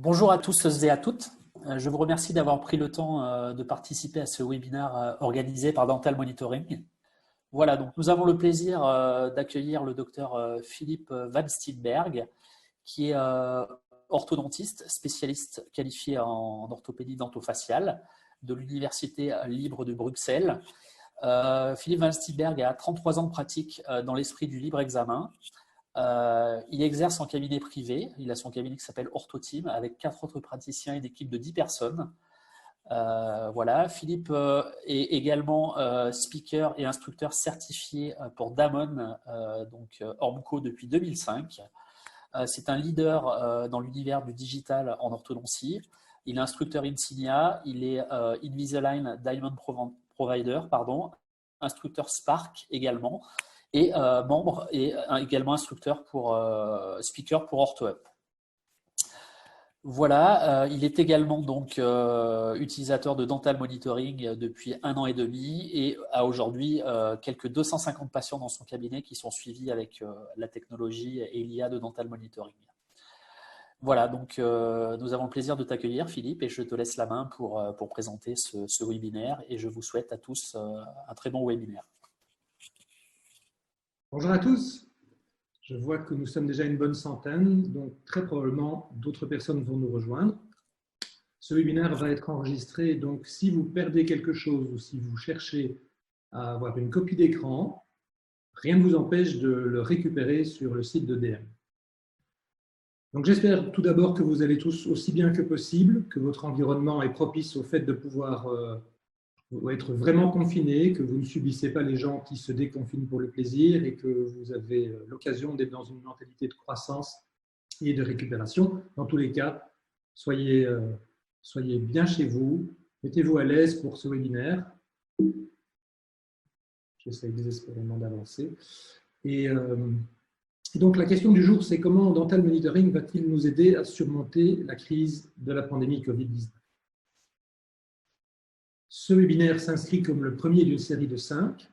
Bonjour à tous et à toutes. Je vous remercie d'avoir pris le temps de participer à ce webinaire organisé par Dental Monitoring. Voilà, donc nous avons le plaisir d'accueillir le docteur Philippe Van Steenberg, qui est orthodontiste, spécialiste qualifié en orthopédie dentofaciale de l'Université libre de Bruxelles. Philippe Van Steenberg a 33 ans de pratique dans l'esprit du libre examen. Il exerce en cabinet privé. Il a son cabinet qui s'appelle OrthoTeam avec 4 autres praticiens et une équipe de 10 personnes. Voilà. Philippe est également speaker et instructeur certifié pour Damon, donc Ormco depuis 2005. C'est un leader dans l'univers du digital en orthodontie. Il est instructeur Insignia, il est Invisalign Diamond Provider, instructeur Spark également, et membre et également instructeur pour speaker pour OrthoUp. Voilà, il est également donc utilisateur de Dental Monitoring depuis 1 an et demi et a aujourd'hui quelques 250 patients dans son cabinet qui sont suivis avec la technologie et l'IA de Dental Monitoring. Voilà, donc nous avons le plaisir de t'accueillir, Philippe, et je te laisse la main pour présenter ce webinaire et je vous souhaite à tous un très bon webinaire. Bonjour à tous. Je vois que nous sommes déjà une bonne centaine, donc très probablement d'autres personnes vont nous rejoindre. Ce webinaire va être enregistré, donc si vous perdez quelque chose ou si vous cherchez à avoir une copie d'écran, rien ne vous empêche de le récupérer sur le site de DM. Donc j'espère tout d'abord que vous allez tous aussi bien que possible, que votre environnement est propice au fait de pouvoir être vraiment confiné, que vous ne subissez pas les gens qui se déconfinent pour le plaisir et que vous avez l'occasion d'être dans une mentalité de croissance et de récupération. Dans tous les cas, soyez bien chez vous, mettez-vous à l'aise pour ce webinaire. J'essaie désespérément d'avancer. Et donc la question du jour, c'est comment Dental Monitoring va-t-il nous aider à surmonter la crise de la pandémie Covid-19 ? Ce webinaire s'inscrit comme le premier d'une série de 5.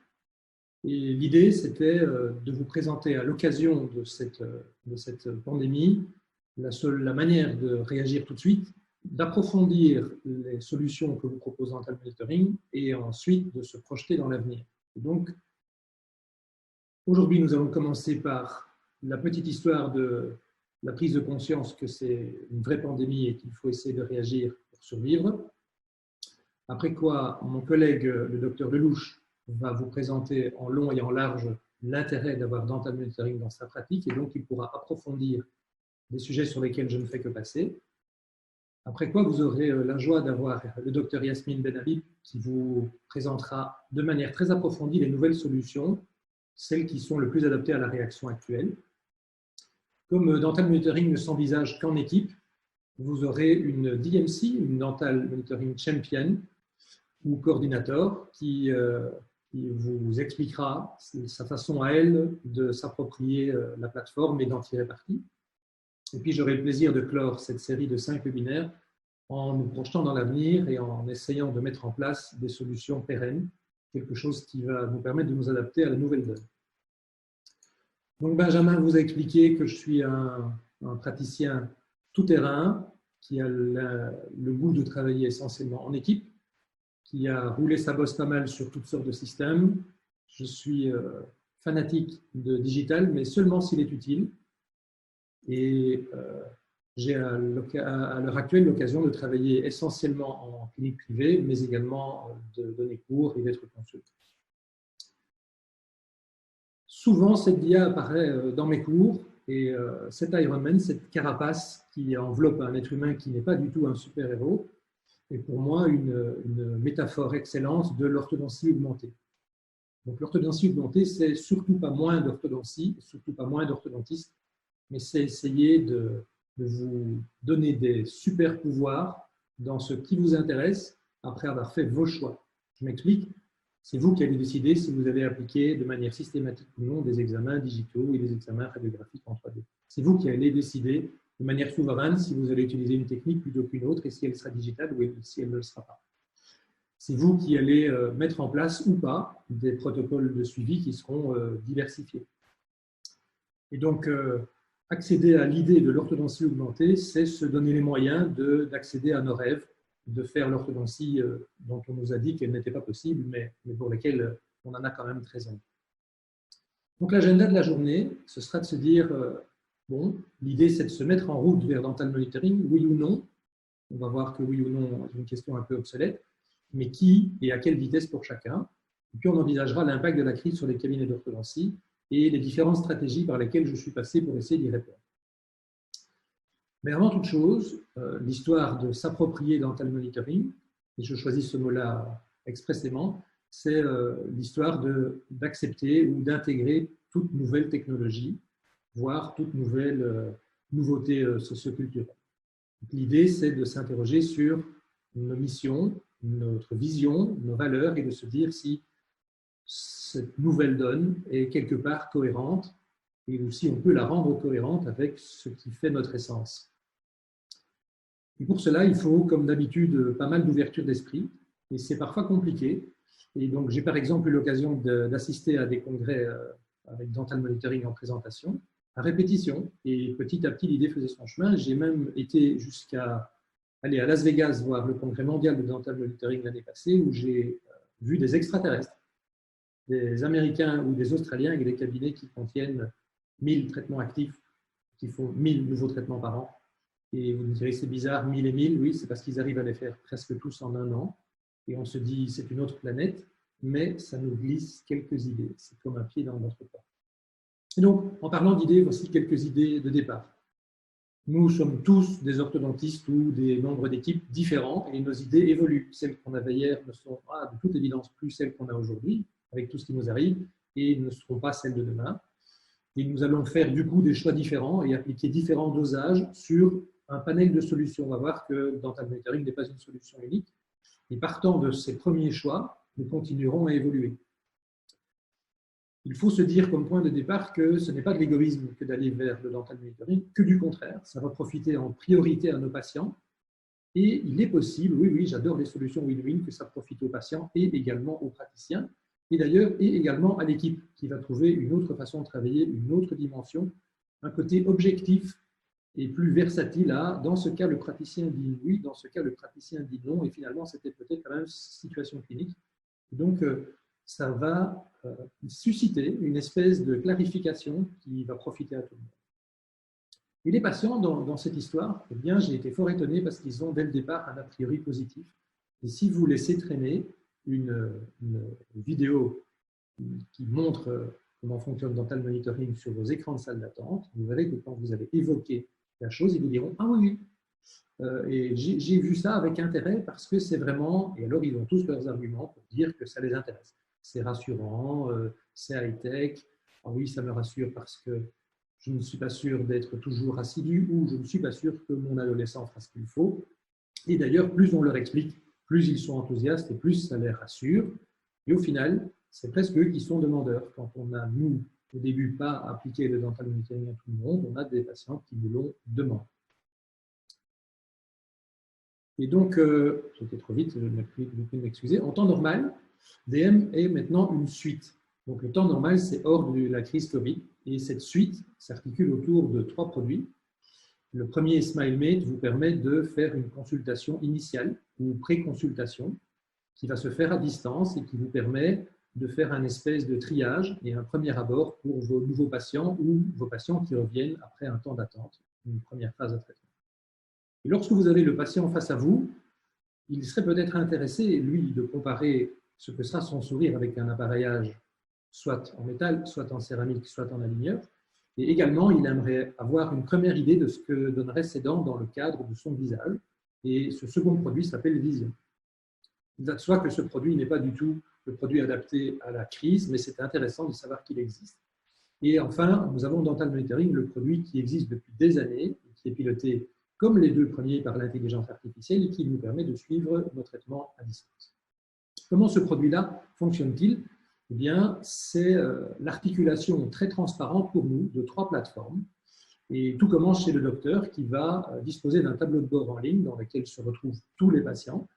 Et l'idée, c'était de vous présenter à l'occasion de cette pandémie la manière de réagir tout de suite, d'approfondir les solutions que vous propose Dental Monitoring et ensuite de se projeter dans l'avenir. Donc, aujourd'hui, nous allons commencer par la petite histoire de la prise de conscience que c'est une vraie pandémie et qu'il faut essayer de réagir pour survivre. Après quoi, mon collègue, le docteur Lelouch, va vous présenter en long et en large l'intérêt d'avoir Dental Monitoring dans sa pratique et donc il pourra approfondir des sujets sur lesquels je ne fais que passer. Après quoi, vous aurez la joie d'avoir le docteur Yasmine Benhabib qui vous présentera de manière très approfondie les nouvelles solutions, celles qui sont le plus adaptées à la réaction actuelle. Comme Dental Monitoring ne s'envisage qu'en équipe, vous aurez une DMC, une Dental Monitoring Champion, ou coordinateur qui vous expliquera sa façon à elle de s'approprier la plateforme et d'en tirer parti. Et puis j'aurai le plaisir de clore cette série de 5 webinaires en nous projetant dans l'avenir et en essayant de mettre en place des solutions pérennes, quelque chose qui va nous permettre de nous adapter à la nouvelle donne. Donc Benjamin vous a expliqué que je suis un praticien tout-terrain qui a le goût de travailler essentiellement en équipe, qui a roulé sa bosse pas mal sur toutes sortes de systèmes. Je suis fanatique de digital, mais seulement s'il est utile. Et j'ai à l'heure actuelle l'occasion de travailler essentiellement en clinique privée, mais également de donner cours et d'être consultant. Souvent, cette dia apparaît dans mes cours et cet Iron Man, cette carapace qui enveloppe un être humain qui n'est pas du tout un super-héros, est pour moi une métaphore excellente de l'orthodontie augmentée. Donc l'orthodontie augmentée, c'est surtout pas moins d'orthodontie, surtout pas moins d'orthodontistes, mais c'est essayer de vous donner des super pouvoirs dans ce qui vous intéresse après avoir fait vos choix. Je m'explique, c'est vous qui allez décider si vous allez appliquer de manière systématique ou non des examens digitaux et des examens radiographiques en 3D. C'est vous qui allez décider de manière souveraine si vous allez utiliser une technique plutôt qu'une autre et si elle sera digitale ou si elle ne le sera pas. C'est vous qui allez mettre en place ou pas des protocoles de suivi qui seront diversifiés. Et donc, accéder à l'idée de l'orthodontie augmentée, c'est se donner les moyens d'accéder à nos rêves, de faire l'orthodontie dont on nous a dit qu'elle n'était pas possible, mais pour laquelle on en a quand même très envie. Donc l'agenda de la journée, ce sera de se dire, bon, l'idée c'est de se mettre en route vers dental monitoring, oui ou non. On va voir que oui ou non est une question un peu obsolète, mais qui et à quelle vitesse pour chacun. Et puis on envisagera l'impact de la crise sur les cabinets d'orthodontie et les différentes stratégies par lesquelles je suis passé pour essayer d'y répondre. Mais avant toute chose, l'histoire de s'approprier dental monitoring, et je choisis ce mot-là expressément, c'est l'histoire d'accepter ou d'intégrer toute nouvelle technologie, voire toute nouvelle nouveauté socioculturelle. L'idée, c'est de s'interroger sur nos missions, notre vision, nos valeurs, et de se dire si cette nouvelle donne est quelque part cohérente, et aussi on peut la rendre cohérente avec ce qui fait notre essence. Et pour cela, il faut, comme d'habitude, pas mal d'ouverture d'esprit, et c'est parfois compliqué. Et donc, j'ai par exemple eu l'occasion d'assister à des congrès avec Dental Monitoring en présentation, à répétition, et petit à petit, l'idée faisait son chemin. J'ai même été jusqu'à aller à Las Vegas voir le congrès mondial de Dental Monitoring l'année passée, où j'ai vu des extraterrestres, des Américains ou des Australiens avec des cabinets qui contiennent 1000 traitements actifs, qui font 1000 nouveaux traitements par an. Et vous me direz, c'est bizarre, 1000 et 1000, oui, c'est parce qu'ils arrivent à les faire presque tous en un an. Et on se dit, c'est une autre planète, mais ça nous glisse quelques idées. C'est comme un pied dans notre corps. Et donc, en parlant d'idées, voici quelques idées de départ. Nous sommes tous des orthodontistes ou des membres d'équipes différents et nos idées évoluent. Celles qu'on avait hier ne sont de toute évidence plus celles qu'on a aujourd'hui, avec tout ce qui nous arrive, et ne seront pas celles de demain. Et nous allons faire du coup des choix différents et appliquer différents dosages sur un panel de solutions. On va voir que Dental Monitoring n'est pas une solution unique. Et partant de ces premiers choix, nous continuerons à évoluer. Il faut se dire comme point de départ que ce n'est pas de l'égoïsme que d'aller vers le dental monitoring, que du contraire, ça va profiter en priorité à nos patients. Et il est possible, oui, j'adore les solutions win-win, que ça profite aux patients et également aux praticiens, et d'ailleurs, et également à l'équipe qui va trouver une autre façon de travailler, une autre dimension, un côté objectif et plus versatile dans ce cas, le praticien dit oui, dans ce cas, le praticien dit non, et finalement, c'était peut-être quand même une situation clinique. Donc, ça va susciter une espèce de clarification qui va profiter à tout le monde. Et les patients, dans cette histoire, eh bien, j'ai été fort étonné parce qu'ils ont dès le départ un a priori positif. Et si vous laissez traîner une vidéo qui montre comment fonctionne Dental Monitoring sur vos écrans de salle d'attente, vous verrez que quand vous avez évoqué la chose, ils vous diront « Ah oui, oui ». Et j'ai vu ça avec intérêt parce que c'est vraiment… Et alors, ils ont tous leurs arguments pour dire que ça les intéresse. C'est rassurant, c'est high-tech. Ah oui, ça me rassure parce que je ne suis pas sûr d'être toujours assidu ou je ne suis pas sûr que mon adolescent fasse ce qu'il faut. Et d'ailleurs, plus on leur explique, plus ils sont enthousiastes et plus ça les rassure. Et au final, c'est presque eux qui sont demandeurs. Quand on a, nous, au début, pas appliqué le dental monitoring à tout le monde, on a des patients qui nous l'ont demandé. Et donc, j'étais trop vite, je ne peux m'excuser. En temps normal, DM est maintenant une suite. Donc, le temps normal, c'est hors de la crise Covid. Et cette suite s'articule autour de 3 produits. Le premier, SmileMate, vous permet de faire une consultation initiale ou pré-consultation qui va se faire à distance et qui vous permet de faire un espèce de triage et un premier abord pour vos nouveaux patients ou vos patients qui reviennent après un temps d'attente, une première phase de traitement. Et lorsque vous avez le patient face à vous, il serait peut-être intéressé, lui, de comparer ce que sera son sourire avec un appareillage soit en métal, soit en céramique, soit en aligneur. Et également, il aimerait avoir une première idée de ce que donneraient ses dents dans le cadre de son visage. Et ce second produit s'appelle Vision. Il va de soi que ce produit n'est pas du tout le produit adapté à la crise, mais c'est intéressant de savoir qu'il existe. Et enfin, nous avons Dental Monitoring, le produit qui existe depuis des années, qui est piloté comme les 2 premiers par l'intelligence artificielle et qui nous permet de suivre nos traitements à distance. Comment ce produit-là fonctionne-t-il ? Eh bien, c'est l'articulation très transparente pour nous de 3 plateformes. Et tout commence chez le docteur qui va disposer d'un tableau de bord en ligne dans lequel se retrouvent tous les patients.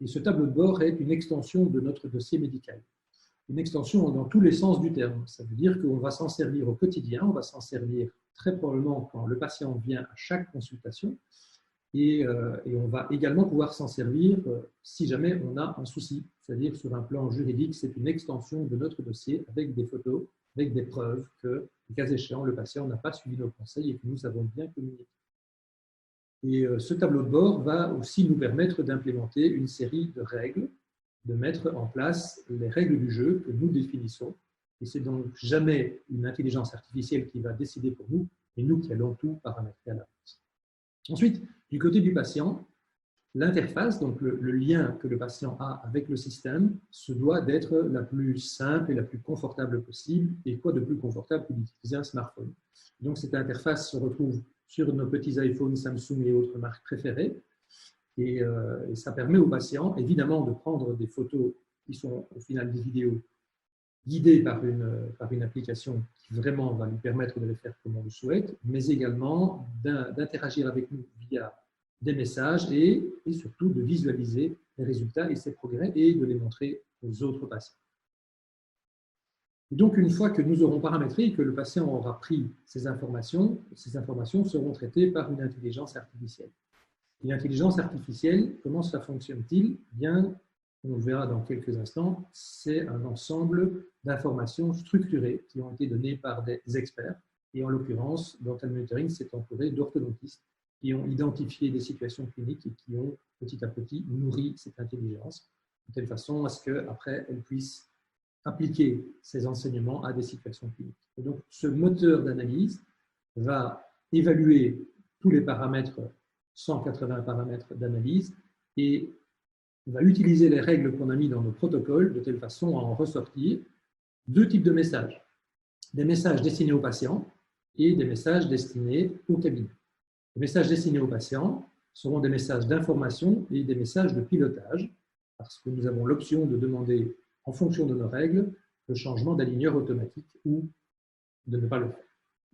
Et ce tableau de bord est une extension de notre dossier médical. une extension dans tous les sens du terme. Ça veut dire qu'on va s'en servir au quotidien, on va s'en servir très probablement quand le patient vient à chaque consultation, et on va également pouvoir s'en servir si jamais on a un souci. C'est-à-dire sur un plan juridique, c'est une extension de notre dossier avec des photos, avec des preuves que, cas échéant, le patient n'a pas suivi nos conseils et que nous avons bien communiqué. Et ce tableau de bord va aussi nous permettre d'implémenter une série de règles, de mettre en place les règles du jeu que nous définissons. Et c'est donc jamais une intelligence artificielle qui va décider pour nous, mais nous qui allons tout paramétrer à l'avance. Ensuite, du côté du patient, l'interface, donc le lien que le patient a avec le système, se doit d'être la plus simple et la plus confortable possible. Et quoi de plus confortable que d'utiliser un smartphone? Donc cette interface se retrouve sur nos petits iPhones, Samsung et autres marques préférées. Et ça permet au patient, évidemment, de prendre des photos qui sont au final des vidéos guidées par une application qui vraiment va lui permettre de les faire comme on le souhaite, mais également d'interagir avec nous via des messages et surtout de visualiser les résultats et ses progrès et de les montrer aux autres patients. Et donc, une fois que nous aurons paramétré et que le patient aura pris ces informations seront traitées par une intelligence artificielle. L'intelligence artificielle, comment ça fonctionne-t-il? Bien, on le verra dans quelques instants, c'est un ensemble d'informations structurées qui ont été données par des experts. Et en l'occurrence, Dental Monitoring s'est entouré d'orthodontistes qui ont identifié des situations cliniques et qui ont petit à petit nourri cette intelligence, de telle façon à ce qu'après, elle puisse appliquer ces enseignements à des situations cliniques. Et donc, ce moteur d'analyse va évaluer tous les paramètres, 180 paramètres d'analyse, et va utiliser les règles qu'on a mis dans nos protocoles de telle façon à en ressortir deux types de messages. Des messages destinés aux patients et des messages destinés au cabinet. Les messages destinés aux patients seront des messages d'information et des messages de pilotage, parce que nous avons l'option de demander, en fonction de nos règles, le changement d'aligneur automatique ou de ne pas le faire.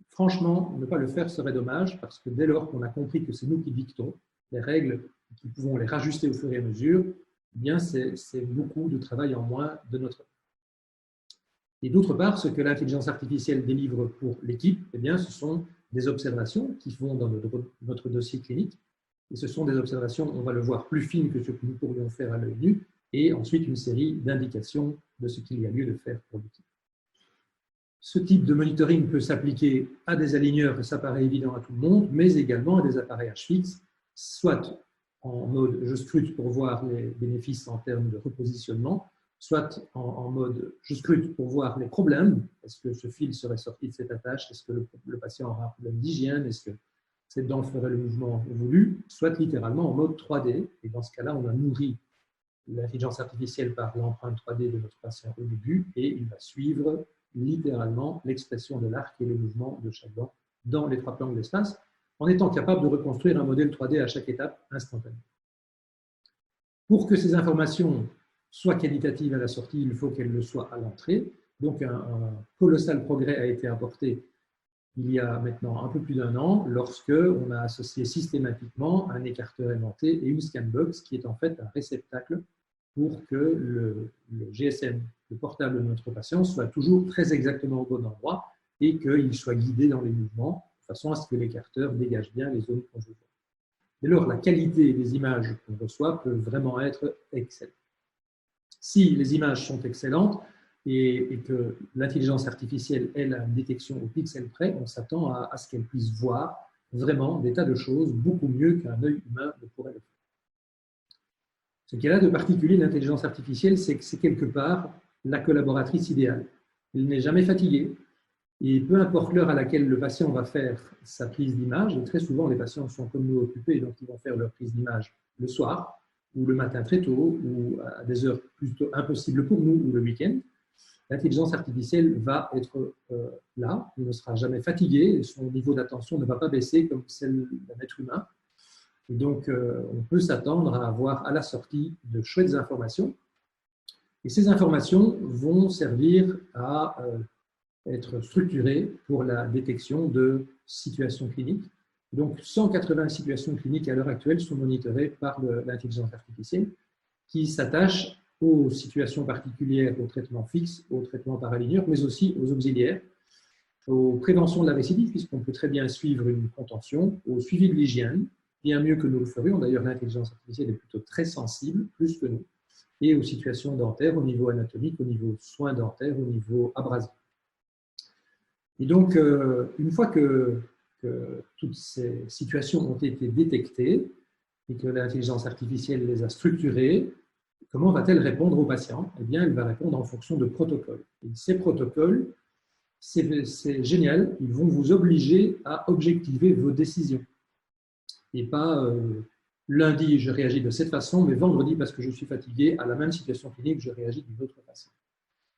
Franchement, ne pas le faire serait dommage, parce que dès lors qu'on a compris que c'est nous qui dictons les règles, qui pouvons les rajuster au fur et à mesure, eh bien c'est beaucoup de travail en moins de notre part. Et d'autre part, ce que l'intelligence artificielle délivre pour l'équipe, eh bien, ce sont des observations qui vont dans notre dossier clinique. Et ce sont des observations, on va le voir, plus fines que ce que nous pourrions faire à l'œil nu, et ensuite une série d'indications de ce qu'il y a lieu de faire pour l'équipe. Ce type de monitoring peut s'appliquer à des aligneurs, et ça paraît évident à tout le monde, mais également à des appareillages fixes, soit en mode je scrute pour voir les bénéfices en termes de repositionnement, soit en mode je scrute pour voir les problèmes. Est-ce que ce fil serait sorti de cette attache? Est-ce que le patient aura un problème d'hygiène? Est-ce que cette dent ferait le mouvement voulu? Soit littéralement en mode 3D. Et dans ce cas-là, on a nourri l'intelligence artificielle par l'empreinte 3D de notre patient au début et il va suivre littéralement l'expression de l'arc et le mouvement de chaque dent dans les 3 plans de l'espace, en étant capable de reconstruire un modèle 3D à chaque étape instantanément. Pour que ces informations soient qualitatives à la sortie, il faut qu'elles le soient à l'entrée. Donc un colossal progrès a été apporté il y a maintenant un peu plus d'1 an, lorsque on a associé systématiquement un écarteur aimanté et une scanbox, qui est en fait un réceptacle pour que le GSM, le portable de notre patient, soit toujours très exactement au bon endroit et qu'il soit guidé dans les mouvements, de façon à ce que l'écarteur dégage bien les zones qu'on veut voir. Dès lors, la qualité des images qu'on reçoit peut vraiment être excellente. Si les images sont excellentes et que l'intelligence artificielle ait la détection au pixel près, on s'attend à ce qu'elle puisse voir vraiment des tas de choses beaucoup mieux qu'un œil humain ne pourrait le faire. Ce qu'elle a de particulier, l'intelligence artificielle, c'est que c'est quelque part la collaboratrice idéale. Elle n'est jamais fatiguée et peu importe l'heure à laquelle le patient va faire sa prise d'image, et très souvent les patients sont comme nous occupés, donc ils vont faire leur prise d'image le soir ou le matin très tôt ou à des heures plutôt impossibles pour nous ou le week-end. L'intelligence artificielle va être là, elle ne sera jamais fatiguée, son niveau d'attention ne va pas baisser comme celle d'un être humain. Et donc, on peut s'attendre à avoir à la sortie de chouettes informations. Et ces informations vont servir à être structurées pour la détection de situations cliniques. Donc, 180 situations cliniques à l'heure actuelle sont monitorées par l'intelligence artificielle qui s'attache aux situations particulières, aux traitements fixes, aux traitements par aligneur, mais aussi aux auxiliaires, aux préventions de la récidive, puisqu'on peut très bien suivre une contention, au suivi de l'hygiène, bien mieux que nous le ferions. D'ailleurs, l'intelligence artificielle est plutôt très sensible, plus que nous, et aux situations dentaires, au niveau anatomique, au niveau soins dentaires, au niveau abrasif. Et donc, une fois que toutes ces situations ont été détectées et que l'intelligence artificielle les a structurées, comment va-t-elle répondre aux patients? Eh bien, elle va répondre en fonction de protocoles. Et ces protocoles, c'est génial, ils vont vous obliger à objectiver vos décisions. Et pas lundi, je réagis de cette façon, mais vendredi, parce que je suis fatigué, à la même situation clinique, je réagis d'une autre façon.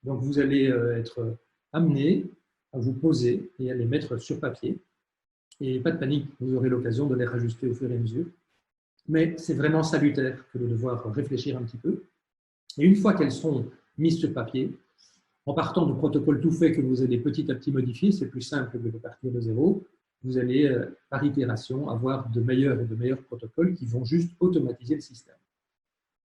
Donc, vous allez être amené à vous poser et à les mettre sur papier. Et pas de panique, vous aurez l'occasion de les rajuster au fur et à mesure. Mais c'est vraiment salutaire que de devoir réfléchir un petit peu. Et une fois qu'elles seront mises sur papier, en partant de protocoles tout faits que vous allez petit à petit modifier, c'est plus simple que de partir de zéro, vous allez, par itération, avoir de meilleurs et de meilleurs protocoles qui vont juste automatiser le système.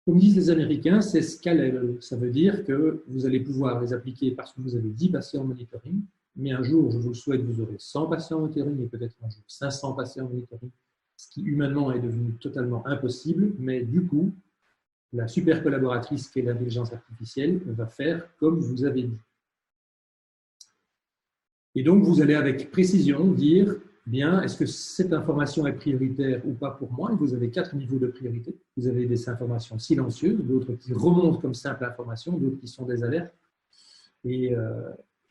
Comme disent les Américains, c'est scalable. Ça veut dire que vous allez pouvoir les appliquer parce que vous avez 10 patients en monitoring, mais un jour, je vous le souhaite, vous aurez 100 patients en monitoring et peut-être un jour 500 patients en monitoring, ce qui humainement est devenu totalement impossible, mais du coup, la super collaboratrice qu'est l'intelligence artificielle va faire comme vous avez dit. Et donc, vous allez avec précision dire, bien, est-ce que cette information est prioritaire ou pas pour moi? Et vous avez 4 niveaux de priorité. Vous avez des informations silencieuses, d'autres qui remontent comme simple information, d'autres qui sont des alertes. Et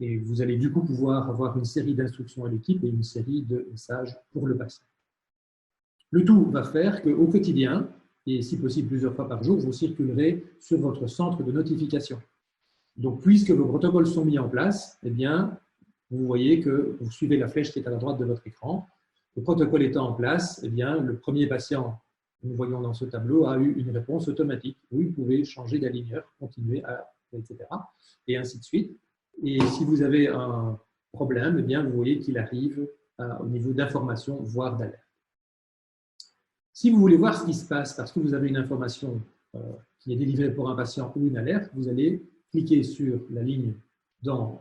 vous allez du coup pouvoir avoir une série d'instructions à l'équipe et une série de messages pour le patient. Le tout va faire qu'au quotidien, et si possible plusieurs fois par jour, vous circulerez sur votre centre de notification. Donc, puisque vos protocoles sont mis en place, eh bien, vous voyez que vous suivez la flèche qui est à la droite de votre écran. Le protocole étant en place, eh bien, le premier patient que nous voyons dans ce tableau a eu une réponse automatique. Oui, vous pouvez changer d'aligneur, continuer, etc. Et ainsi de suite. Et si vous avez un problème, eh bien, vous voyez qu'il arrive au niveau d'information, voire d'alerte. Si vous voulez voir ce qui se passe parce que vous avez une information qui est délivrée pour un patient ou une alerte, vous allez cliquer sur la ligne dans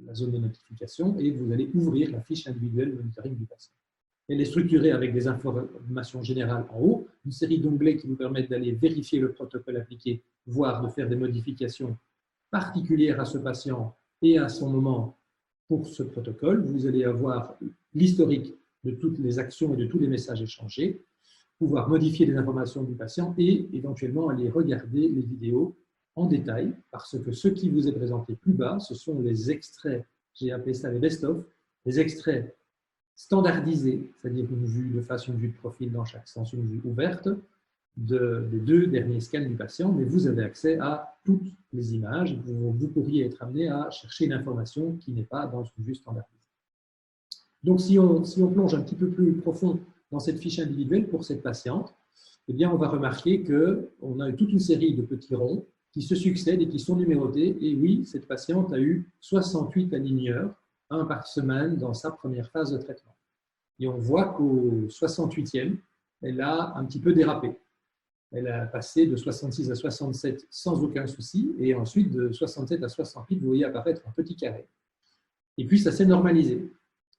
la zone de notification et vous allez ouvrir la fiche individuelle de monitoring du patient. Elle est structurée avec des informations générales en haut, une série d'onglets qui vous permettent d'aller vérifier le protocole appliqué, voire de faire des modifications particulières à ce patient et à son moment pour ce protocole. Vous allez avoir l'historique de toutes les actions et de tous les messages échangés, pouvoir modifier les informations du patient et éventuellement aller regarder les vidéos en détail, parce que ce qui vous est présenté plus bas, ce sont les extraits, j'ai appelé ça les best-of, les extraits standardisés, c'est-à-dire une vue de face, une vue de profil dans chaque sens, une vue ouverte des 2 derniers scans du patient, mais vous avez accès à toutes les images. Vous pourriez être amené à chercher une information qui n'est pas dans une vue standardisée. Donc, si on plonge un petit peu plus profond dans cette fiche individuelle pour cette patiente, eh bien, on va remarquer qu'on a toute une série de petits ronds qui se succèdent et qui sont numérotés. Et oui, cette patiente a eu 68 aligneurs, 1 par semaine dans sa première phase de traitement. Et on voit qu'au 68e, elle a un petit peu dérapé. Elle a passé de 66 à 67 sans aucun souci, et ensuite de 67 à 68, vous voyez apparaître un petit carré. Et puis ça s'est normalisé.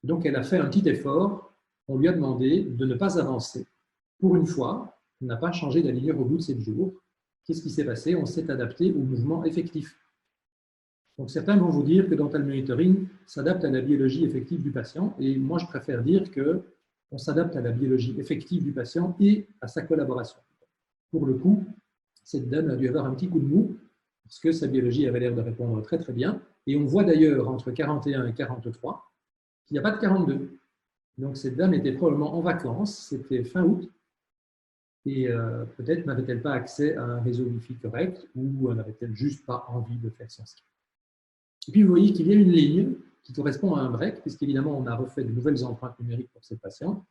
Donc elle a fait un petit effort, on lui a demandé de ne pas avancer. Pour une fois, elle n'a pas changé d'aligneur au bout de 7 jours. Qu'est-ce qui s'est passé? On s'est adapté au mouvement effectif. Donc certains vont vous dire que Dental Monitoring s'adapte à la biologie effective du patient, et moi je préfère dire qu'on s'adapte à la biologie effective du patient et à sa collaboration. Pour le coup, cette dame a dû avoir un petit coup de mou, parce que sa biologie avait l'air de répondre très très bien, et on voit d'ailleurs entre 41 et 43 qu'il n'y a pas de 42. Donc cette dame était probablement en vacances, c'était fin août, et peut-être n'avait-elle pas accès à un réseau Wi-Fi correct, ou n'avait-elle juste pas envie de faire son ski. Et puis vous voyez qu'il y a une ligne qui correspond à un break, puisqu'évidemment on a refait de nouvelles empreintes numériques pour cette patiente,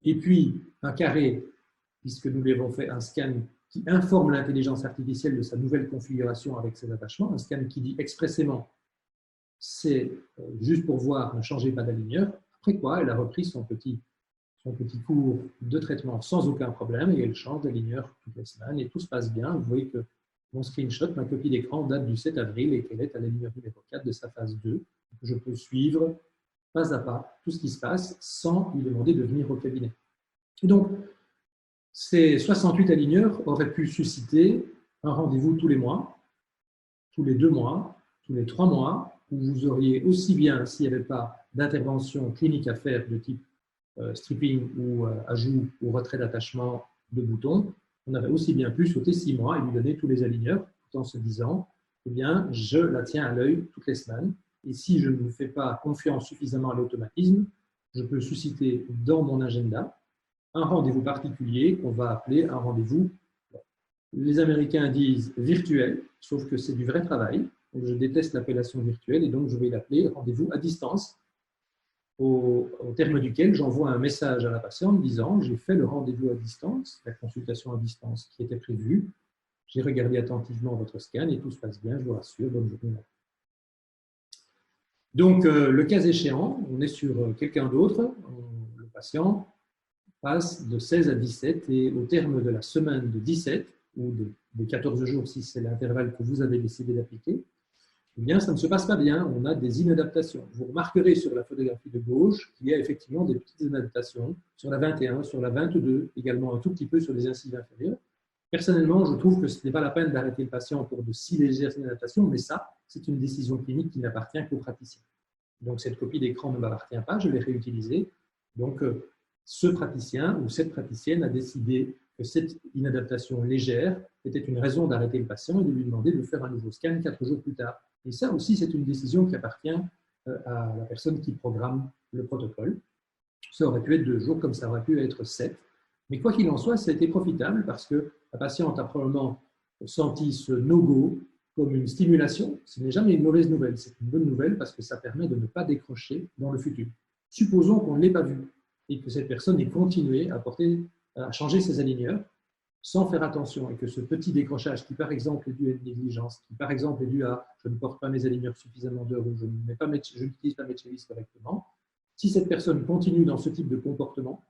et puis un carré, puisque nous lui avons fait un scan qui informe l'intelligence artificielle de sa nouvelle configuration avec ses attachements, un scan qui dit expressément c'est juste pour voir, ne changez pas d'aligneur, après quoi elle a repris son petit cours de traitement sans aucun problème et elle change d'aligneur toutes les semaines et tout se passe bien. Vous voyez que mon screenshot, ma copie d'écran date du 7 avril et qu'elle est à l'alinéa numéro 4 de sa phase 2. Je peux suivre pas à pas tout ce qui se passe sans lui demander de venir au cabinet. Et donc, ces 68 aligneurs auraient pu susciter un rendez-vous tous les mois, tous les 2 mois, tous les 3 mois, où vous auriez aussi bien, s'il n'y avait pas d'intervention clinique à faire de type stripping ou ajout ou retrait d'attachement de boutons, on avait aussi bien pu sauter 6 mois et lui donner tous les aligneurs, tout en se disant, eh bien, je la tiens à l'œil toutes les semaines. Et si je ne vous fais pas confiance suffisamment à l'automatisme, je peux susciter dans mon agenda un rendez-vous particulier qu'on va appeler un rendez-vous. Les Américains disent virtuel, sauf que c'est du vrai travail. Donc je déteste l'appellation virtuelle et donc je vais l'appeler rendez-vous à distance, au terme duquel j'envoie un message à la patiente disant j'ai fait le rendez-vous à distance, la consultation à distance qui était prévue, j'ai regardé attentivement votre scan et tout se passe bien, je vous rassure, bonne journée. Donc, le cas échéant, on est sur quelqu'un d'autre, le patient passe de 16 à 17 et au terme de la semaine de 17 ou de 14 jours si c'est l'intervalle que vous avez décidé d'appliquer, eh bien, ça ne se passe pas bien, on a des inadaptations. Vous remarquerez sur la photographie de gauche qu'il y a effectivement des petites inadaptations sur la 21, sur la 22, également un tout petit peu sur les incisives inférieures. Personnellement, je trouve que ce n'est pas la peine d'arrêter le patient pour de si légères inadaptations, mais ça, c'est une décision clinique qui n'appartient qu'au praticien. Donc, cette copie d'écran ne m'appartient pas, je l'ai réutilisée. Donc, ce praticien ou cette praticienne a décidé que cette inadaptation légère était une raison d'arrêter le patient et de lui demander de faire un nouveau scan 4 jours plus tard. Et ça aussi, c'est une décision qui appartient à la personne qui programme le protocole. Ça aurait pu être 2 jours, comme ça aurait pu être 7. Mais quoi qu'il en soit, ça a été profitable parce que la patiente a probablement senti ce no-go comme une stimulation. Ce n'est jamais une mauvaise nouvelle, c'est une bonne nouvelle parce que ça permet de ne pas décrocher dans le futur. Supposons qu'on ne l'ait pas vu et que cette personne ait continué à changer ses aligneurs sans faire attention et que ce petit décrochage qui, par exemple, est dû à une négligence, qui, par exemple, est dû à je ne porte pas mes aligneurs suffisamment d'heures ou je n'utilise pas mes chevilles correctement, si cette personne continue dans ce type de comportement,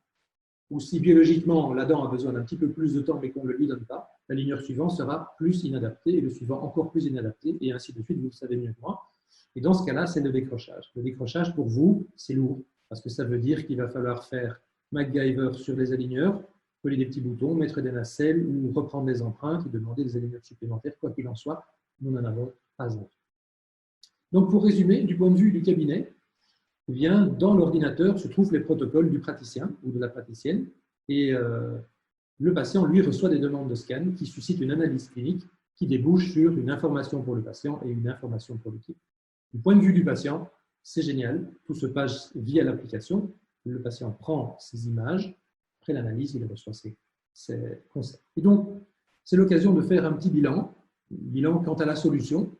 ou si biologiquement la dent a besoin d'un petit peu plus de temps mais qu'on ne le lui donne pas, l'aligneur suivant sera plus inadapté et le suivant encore plus inadapté et ainsi de suite, vous le savez mieux que moi. Et dans ce cas-là, c'est le décrochage. Le décrochage, pour vous, c'est lourd parce que ça veut dire qu'il va falloir faire MacGyver sur les aligneurs, coller des petits boutons, mettre des nacelles ou reprendre des empreintes et demander des aligneurs supplémentaires. Quoi qu'il en soit, nous n'en avons pas envie. Donc, pour résumer, du point de vue du cabinet, eh bien, dans l'ordinateur se trouvent les protocoles du praticien ou de la praticienne et le patient, lui, reçoit des demandes de scan qui suscitent une analyse clinique qui débouche sur une information pour le patient et une information pour l'équipe. Du point de vue du patient, c'est génial, tout se passe via l'application. Le patient prend ses images, après l'analyse, il reçoit ses conseils. Et donc, c'est l'occasion de faire un petit bilan quant à la solution.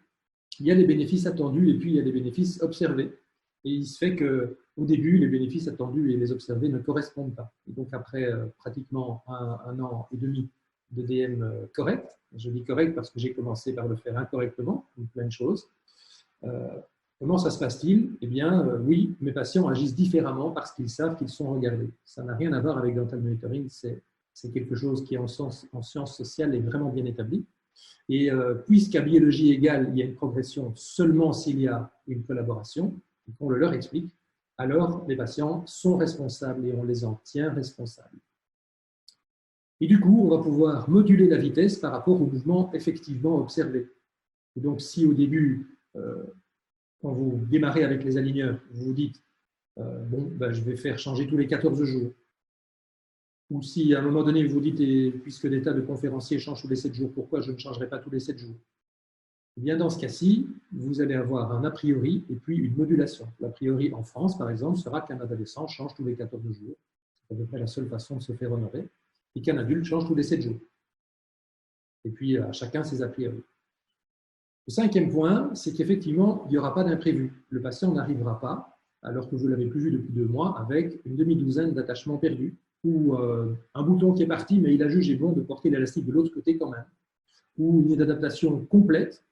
Il y a les bénéfices attendus et puis il y a les bénéfices observés. Et il se fait qu'au début, les bénéfices attendus et les observés ne correspondent pas. Et donc, après pratiquement un an et demi de DM correct, je dis correct parce que j'ai commencé par le faire incorrectement, comme plein de choses, comment ça se passe-t-il? Eh bien, oui, mes patients agissent différemment parce qu'ils savent qu'ils sont regardés. Ça n'a rien à voir avec dental monitoring, c'est quelque chose qui, en sciences sociales, est vraiment bien établi. Et puisqu'à biologie égale, il y a une progression seulement s'il y a une collaboration, et qu'on le leur explique, alors les patients sont responsables et on les en tient responsables. Et du coup, on va pouvoir moduler la vitesse par rapport au mouvement effectivement observé. Et donc, si au début, quand vous démarrez avec les aligneurs, vous vous dites je vais faire changer tous les 14 jours. Ou si à un moment donné, vous vous dites, puisque des tas de conférenciers changent tous les 7 jours, pourquoi je ne changerai pas tous les 7 jours? Eh bien, dans ce cas-ci, vous allez avoir un a priori et puis une modulation. L'a priori en France, par exemple, sera qu'un adolescent change tous les 14 jours. C'est à peu près la seule façon de se faire honorer. Et qu'un adulte change tous les 7 jours. Et puis, à chacun ses a priori. Le 5e point, c'est qu'effectivement, il n'y aura pas d'imprévu. Le patient n'arrivera pas, alors que vous ne l'avez plus vu depuis 2 mois, avec une demi-douzaine d'attachements perdus, ou un bouton qui est parti, mais il a jugé bon de porter l'élastique de l'autre côté quand même, ou une adaptation complète,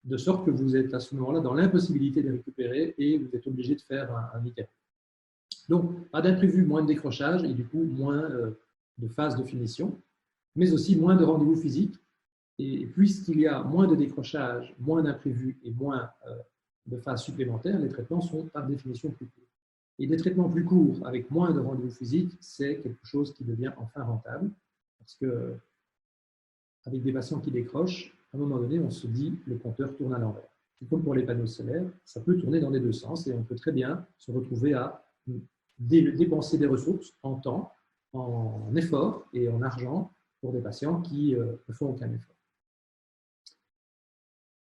de sorte que vous êtes à ce moment-là dans l'impossibilité de récupérer et vous êtes obligé de faire un ICAP. Donc, pas d'imprévu, moins de décrochage et du coup, moins de phases de finition, mais aussi moins de rendez-vous physiques. Et puisqu'il y a moins de décrochage, moins d'imprévus et moins de phases supplémentaires, les traitements sont par définition plus courts. Et des traitements plus courts avec moins de rendez-vous physiques, c'est quelque chose qui devient enfin rentable. Parce que avec des patients qui décrochent, à un moment donné, on se dit le compteur tourne à l'envers. C'est comme pour les panneaux solaires, ça peut tourner dans les deux sens et on peut très bien se retrouver à dépenser des ressources en temps, en effort et en argent pour des patients qui ne font aucun effort.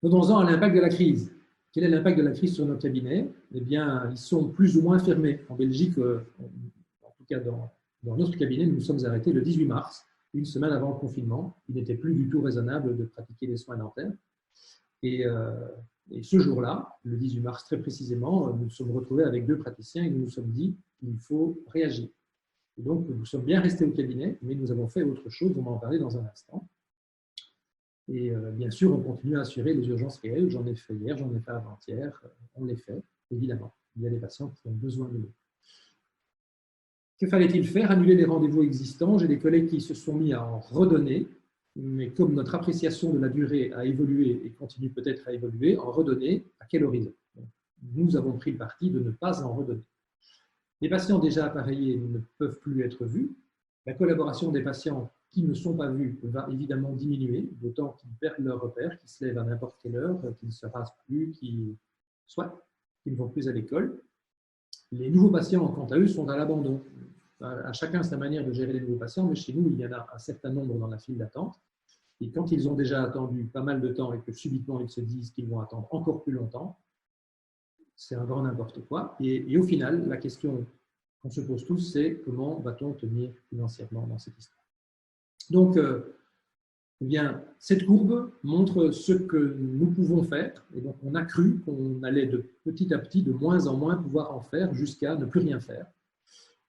Venons-en à l'impact de la crise. Quel est l'impact de la crise sur nos cabinets? Eh bien, ils sont plus ou moins fermés. En Belgique, en tout cas dans notre cabinet, nous nous sommes arrêtés le 18 mars, une semaine avant le confinement. Il n'était plus du tout raisonnable de pratiquer les soins dentaires. Et ce jour-là, le 18 mars très précisément, nous nous sommes retrouvés avec 2 praticiens et nous nous sommes dit qu'il faut réagir. Et donc, nous sommes bien restés au cabinet, mais nous avons fait autre chose, on va en parler dans un instant. Et bien sûr, on continue à assurer les urgences réelles. J'en ai fait hier, j'en ai fait avant-hier, on les fait, évidemment. Il y a des patients qui ont besoin de nous. Que fallait-il faire? Annuler les rendez-vous existants. J'ai des collègues qui se sont mis à en redonner, mais comme notre appréciation de la durée a évolué et continue peut-être à évoluer, en redonner à quel horizon? Nous avons pris le parti de ne pas en redonner. Les patients déjà appareillés ne peuvent plus être vus. La collaboration des patients qui ne sont pas vus va évidemment diminuer, d'autant qu'ils perdent leur repère, qu'ils se lèvent à n'importe quelle heure, qu'ils ne se rasent plus, qu'ils ne vont plus à l'école. Les nouveaux patients, quant à eux, sont à l'abandon. À chacun sa manière de gérer les nouveaux patients, mais chez nous, il y en a un certain nombre dans la file d'attente. Et quand ils ont déjà attendu pas mal de temps et que subitement ils se disent qu'ils vont attendre encore plus longtemps, c'est un grand n'importe quoi. Et au final, la question qu'on se pose tous, c'est comment va-t-on tenir financièrement dans cette histoire? Donc, eh bien, cette courbe montre ce que nous pouvons faire. Et donc, on a cru qu'on allait de petit à petit, de moins en moins, pouvoir en faire jusqu'à ne plus rien faire.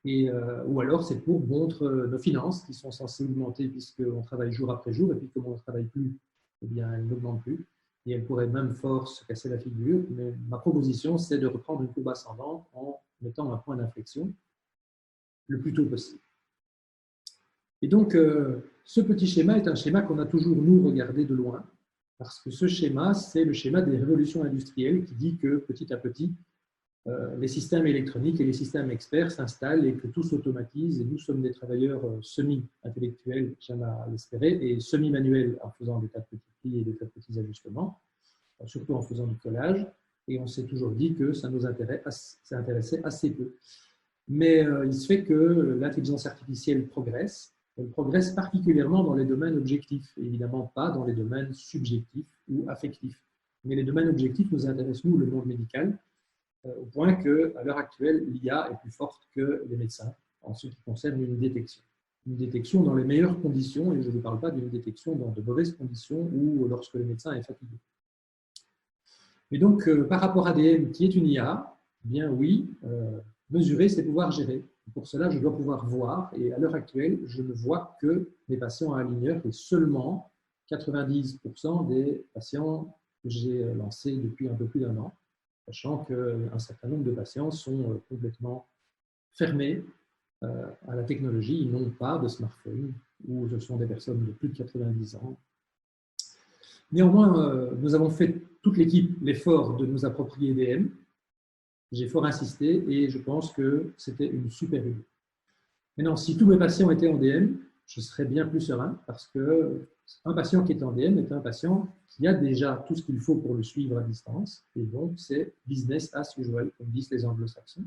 Ou alors, cette courbe montre nos finances qui sont censées augmenter puisqu'on travaille jour après jour. Et puis, comme on ne travaille plus, eh bien, elles n'augmentent plus. Et elles pourraient même fort se casser la figure. Mais ma proposition, c'est de reprendre une courbe ascendante en mettant un point d'inflexion le plus tôt possible. Et donc, ce petit schéma est un schéma qu'on a toujours, nous, regardé de loin, parce que ce schéma, c'est le schéma des révolutions industrielles qui dit que, petit à petit, les systèmes électroniques et les systèmes experts s'installent et que tout s'automatise. Et nous sommes des travailleurs semi-intellectuels, j'aime à l'espérer, et semi-manuels en faisant des tas de petits plis et des tas de petits ajustements, surtout en faisant du collage. Et on s'est toujours dit que ça nous intéressait assez peu. Mais il se fait que l'intelligence artificielle progresse. Elle progresse particulièrement dans les domaines objectifs, évidemment pas dans les domaines subjectifs ou affectifs. Mais les domaines objectifs nous intéressent, nous, le monde médical, au point qu'à l'heure actuelle, l'IA est plus forte que les médecins en ce qui concerne une détection. Une détection dans les meilleures conditions, et je ne parle pas d'une détection dans de mauvaises conditions ou lorsque le médecin est fatigué. Mais donc, par rapport à ADM, qui est une IA, eh bien oui, mesurer, c'est pouvoir gérer. Pour cela, je dois pouvoir voir, et à l'heure actuelle, je ne vois que mes patients à aligneur et seulement 90% des patients que j'ai lancés depuis un peu plus d'1 an, sachant qu'un certain nombre de patients sont complètement fermés à la technologie, ils n'ont pas de smartphone, ou ce sont des personnes de plus de 90 ans. Néanmoins, nous avons fait, toute l'équipe, l'effort de nous approprier DM. J'ai fort insisté et je pense que c'était une super idée. Maintenant, si tous mes patients étaient en DM, je serais bien plus serein parce qu'un patient qui est en DM est un patient qui a déjà tout ce qu'il faut pour le suivre à distance et donc c'est business as usual, comme disent les anglo-saxons.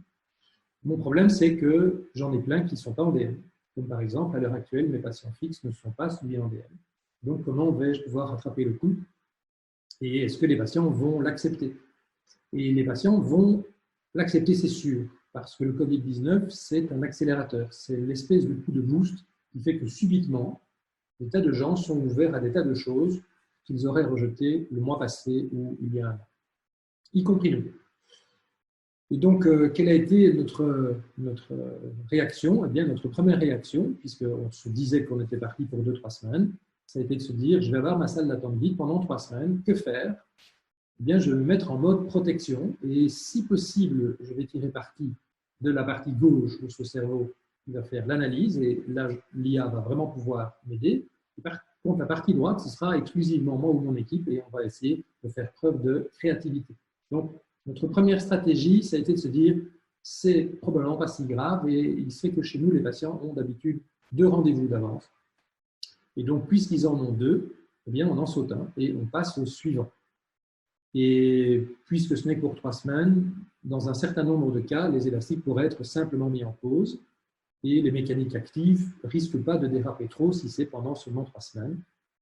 Mon problème, c'est que j'en ai plein qui ne sont pas en DM. Comme par exemple, à l'heure actuelle, mes patients fixes ne sont pas suivis en DM. Donc, comment vais-je pouvoir rattraper le coup? Et est-ce que les patients vont l'accepter? Et les patients vont l'accepter, c'est sûr, parce que le Covid-19, c'est un accélérateur. C'est l'espèce de coup de boost qui fait que subitement, des tas de gens sont ouverts à des tas de choses qu'ils auraient rejetées le mois passé ou il y a 1 an, y compris nous. Et donc, quelle a été notre réaction? Eh bien, notre première réaction, puisqu'on se disait qu'on était parti pour 2-3 semaines, ça a été de se dire, je vais avoir ma salle d'attente vide pendant 3 semaines, que faire? Eh bien, je vais me mettre en mode protection et si possible, je vais tirer parti de la partie gauche de ce cerveau qui va faire l'analyse et là, l'IA va vraiment pouvoir m'aider. Et Donc, la partie droite, ce sera exclusivement moi ou mon équipe et on va essayer de faire preuve de créativité. Donc, notre première stratégie, ça a été de se dire, c'est probablement pas si grave et il se fait que chez nous, les patients ont d'habitude 2 rendez-vous d'avance. Et donc, puisqu'ils en ont 2, eh bien, on en saute un et on passe au suivant. Et puisque ce n'est que pour 3 semaines, dans un certain nombre de cas, les élastiques pourraient être simplement mis en pause et les mécaniques actives ne risquent pas de déraper trop si c'est pendant seulement 3 semaines.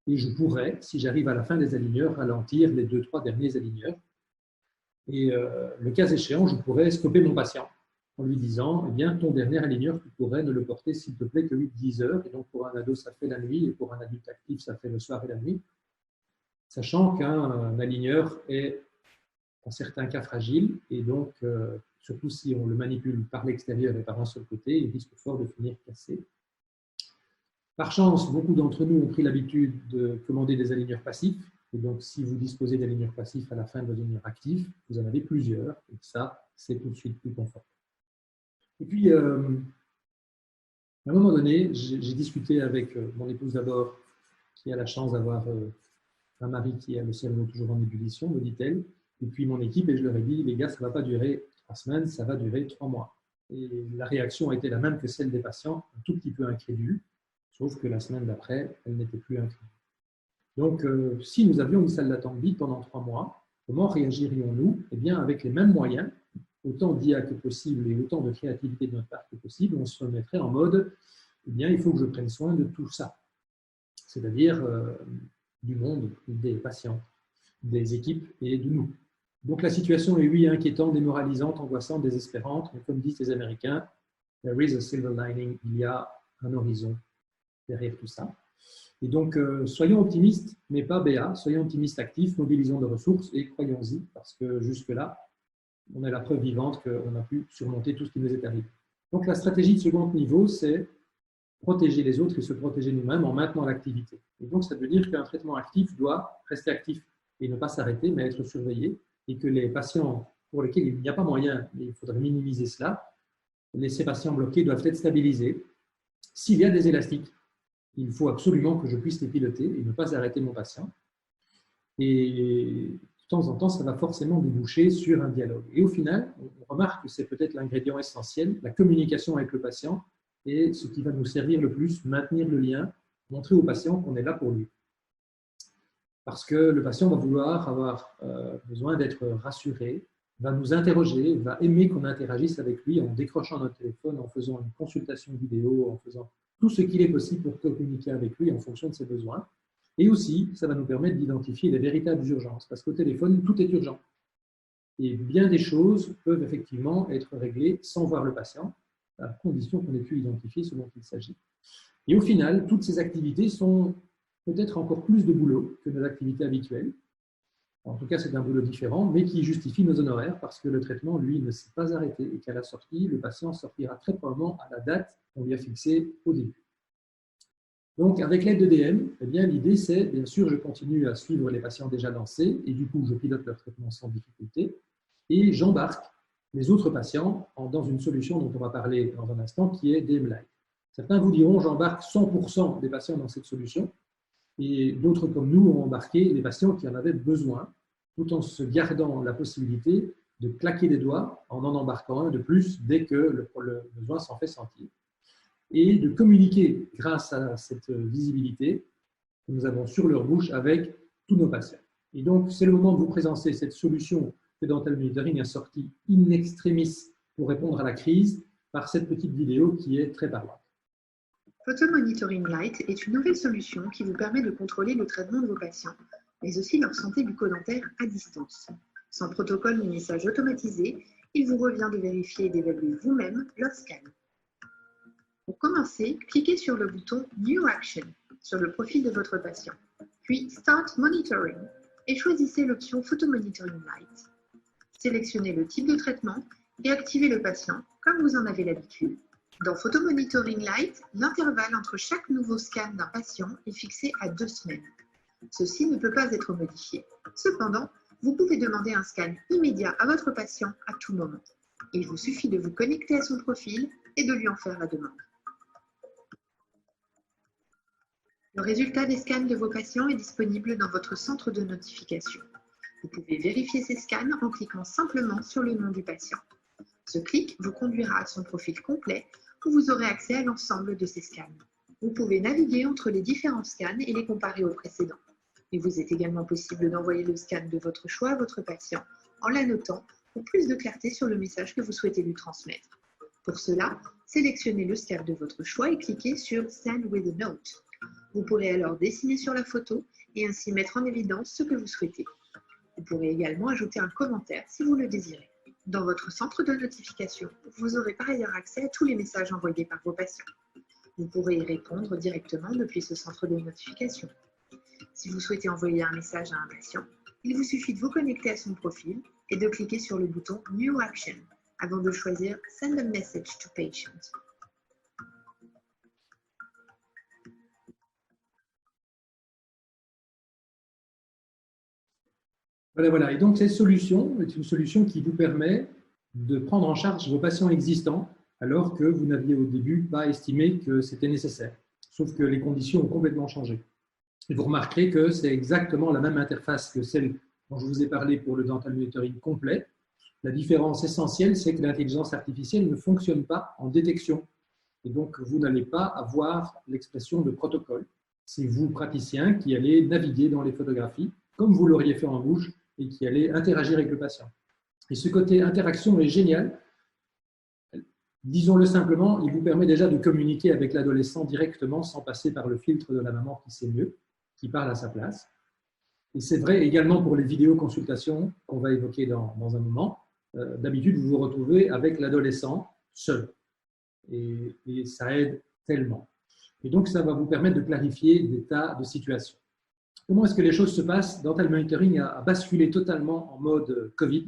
Et je pourrais, si j'arrive à la fin des aligneurs, ralentir les 2-3 derniers aligneurs. Et le cas échéant, je pourrais stopper mon patient en lui disant, eh bien, ton dernier aligneur, tu pourrais ne le porter, s'il te plaît, que 8-10 heures. Et donc, pour un ado, ça fait la nuit, et pour un adulte actif, ça fait le soir et la nuit. Sachant qu'un aligneur est, en certains cas, fragile, et donc, surtout si on le manipule par l'extérieur et par un seul côté, il risque fort de finir cassé. Par chance, beaucoup d'entre nous ont pris l'habitude de commander des aligneurs passifs. Et donc, si vous disposez d'aligneurs passifs à la fin de vos aligneurs actifs, vous en avez plusieurs. Et ça, c'est tout de suite plus confortable. Et puis, à un moment donné, j'ai discuté avec mon épouse d'abord, qui a la chance d'avoir un mari qui a le cerveau toujours en ébullition, me dit-elle. Et puis mon équipe, et je leur ai dit, les gars, ça ne va pas durer 3 semaines, ça va durer 3 mois. Et la réaction a été la même que celle des patients, un tout petit peu incrédule, sauf que la semaine d'après, elle n'était plus incrédule. Donc, si nous avions une salle d'attente vide pendant 3 mois, comment réagirions-nous? Eh bien, avec les mêmes moyens, autant d'IA que possible et autant de créativité de notre part que possible, on se mettrait en mode, eh bien, il faut que je prenne soin de tout ça. C'est-à-dire du monde, des patients, des équipes et de nous. Donc la situation est, oui, inquiétante, démoralisante, angoissante, désespérante, mais comme disent les Américains, there is a silver lining, il y a un horizon derrière tout ça. Et donc, soyons optimistes, mais pas béats, soyons optimistes actifs, mobilisons de ressources et croyons-y, parce que jusque-là, on a la preuve vivante qu'on a pu surmonter tout ce qui nous est arrivé. Donc la stratégie de second niveau, c'est protéger les autres et se protéger nous-mêmes en maintenant l'activité. Et donc, ça veut dire qu'un traitement actif doit rester actif et ne pas s'arrêter, mais être surveillé, et que les patients pour lesquels il n'y a pas moyen, mais il faudrait minimiser cela, ces patients bloqués doivent être stabilisés. S'il y a des élastiques, il faut absolument que je puisse les piloter et ne pas arrêter mon patient. Et de temps en temps, ça va forcément déboucher sur un dialogue. Et au final, on remarque que c'est peut-être l'ingrédient essentiel, la communication avec le patient, et ce qui va nous servir le plus, maintenir le lien, montrer au patient qu'on est là pour lui. Parce que le patient va vouloir avoir besoin d'être rassuré, va nous interroger, va aimer qu'on interagisse avec lui en décrochant notre téléphone, en faisant une consultation vidéo, en faisant tout ce qu'il est possible pour communiquer avec lui en fonction de ses besoins. Et aussi, ça va nous permettre d'identifier les véritables urgences, parce qu'au téléphone, tout est urgent. Et bien des choses peuvent effectivement être réglées sans voir le patient, à condition qu'on ait pu identifier ce dont il s'agit. Et au final, toutes ces activités sont peut-être encore plus de boulot que nos activités habituelles. En tout cas, c'est un boulot différent, mais qui justifie nos honoraires parce que le traitement, lui, ne s'est pas arrêté et qu'à la sortie, le patient sortira très probablement à la date qu'on lui a fixée au début. Donc, avec l'aide de DM, eh bien, l'idée, c'est, bien sûr, je continue à suivre les patients déjà lancés et du coup, je pilote leur traitement sans difficulté et j'embarque les autres patients dans une solution dont on va parler dans un instant, qui est DM Lite. Certains vous diront, j'embarque 100% des patients dans cette solution, et d'autres comme nous ont embarqué les patients qui en avaient besoin, tout en se gardant la possibilité de claquer des doigts en embarquant un de plus dès que le besoin s'en fait sentir, et de communiquer grâce à cette visibilité que nous avons sur leur bouche avec tous nos patients. Et donc, c'est le moment de vous présenter cette solution que Dental Monitoring a sortie in extremis pour répondre à la crise par cette petite vidéo qui est très parlante. Photomonitoring Lite est une nouvelle solution qui vous permet de contrôler le traitement de vos patients, mais aussi leur santé bucco-dentaire à distance. Sans protocole ni message automatisé, il vous revient de vérifier et d'évaluer vous-même leur scan. Pour commencer, cliquez sur le bouton New Action sur le profil de votre patient, puis Start Monitoring et choisissez l'option Photomonitoring Lite. Sélectionnez le type de traitement et activez le patient comme vous en avez l'habitude. Dans Photomonitoring Lite, l'intervalle entre chaque nouveau scan d'un patient est fixé à 2 semaines. Ceci ne peut pas être modifié. Cependant, vous pouvez demander un scan immédiat à votre patient à tout moment. Il vous suffit de vous connecter à son profil et de lui en faire la demande. Le résultat des scans de vos patients est disponible dans votre centre de notification. Vous pouvez vérifier ces scans en cliquant simplement sur le nom du patient. Ce clic vous conduira à son profil complet où vous aurez accès à l'ensemble de ces scans. Vous pouvez naviguer entre les différents scans et les comparer aux précédents. Il vous est également possible d'envoyer le scan de votre choix à votre patient en l'annotant pour plus de clarté sur le message que vous souhaitez lui transmettre. Pour cela, sélectionnez le scan de votre choix et cliquez sur Send with a Note. Vous pourrez alors dessiner sur la photo et ainsi mettre en évidence ce que vous souhaitez. Vous pourrez également ajouter un commentaire si vous le désirez. Dans votre centre de notification, vous aurez par ailleurs accès à tous les messages envoyés par vos patients. Vous pourrez y répondre directement depuis ce centre de notification. Si vous souhaitez envoyer un message à un patient, il vous suffit de vous connecter à son profil et de cliquer sur le bouton New Action avant de choisir Send a message to patient. Voilà. Et donc, cette solution est une solution qui vous permet de prendre en charge vos patients existants alors que vous n'aviez au début pas estimé que c'était nécessaire. Sauf que les conditions ont complètement changé. Et vous remarquerez que c'est exactement la même interface que celle dont je vous ai parlé pour le dental monitoring complet. La différence essentielle, c'est que l'intelligence artificielle ne fonctionne pas en détection. Et donc, vous n'allez pas avoir l'expression de protocole. C'est vous, praticien, qui allez naviguer dans les photographies, comme vous l'auriez fait en bouche, et qui allez interagir avec le patient. Et ce côté interaction est génial. Disons-le simplement, il vous permet déjà de communiquer avec l'adolescent directement sans passer par le filtre de la maman qui sait mieux, qui parle à sa place. Et c'est vrai également pour les vidéoconsultations qu'on va évoquer dans un moment. D'habitude, vous vous retrouvez avec l'adolescent seul. Et ça aide tellement. Et donc, ça va vous permettre de clarifier des tas de situations. Comment est-ce que les choses se passent? Dental Monitoring a basculé totalement en mode Covid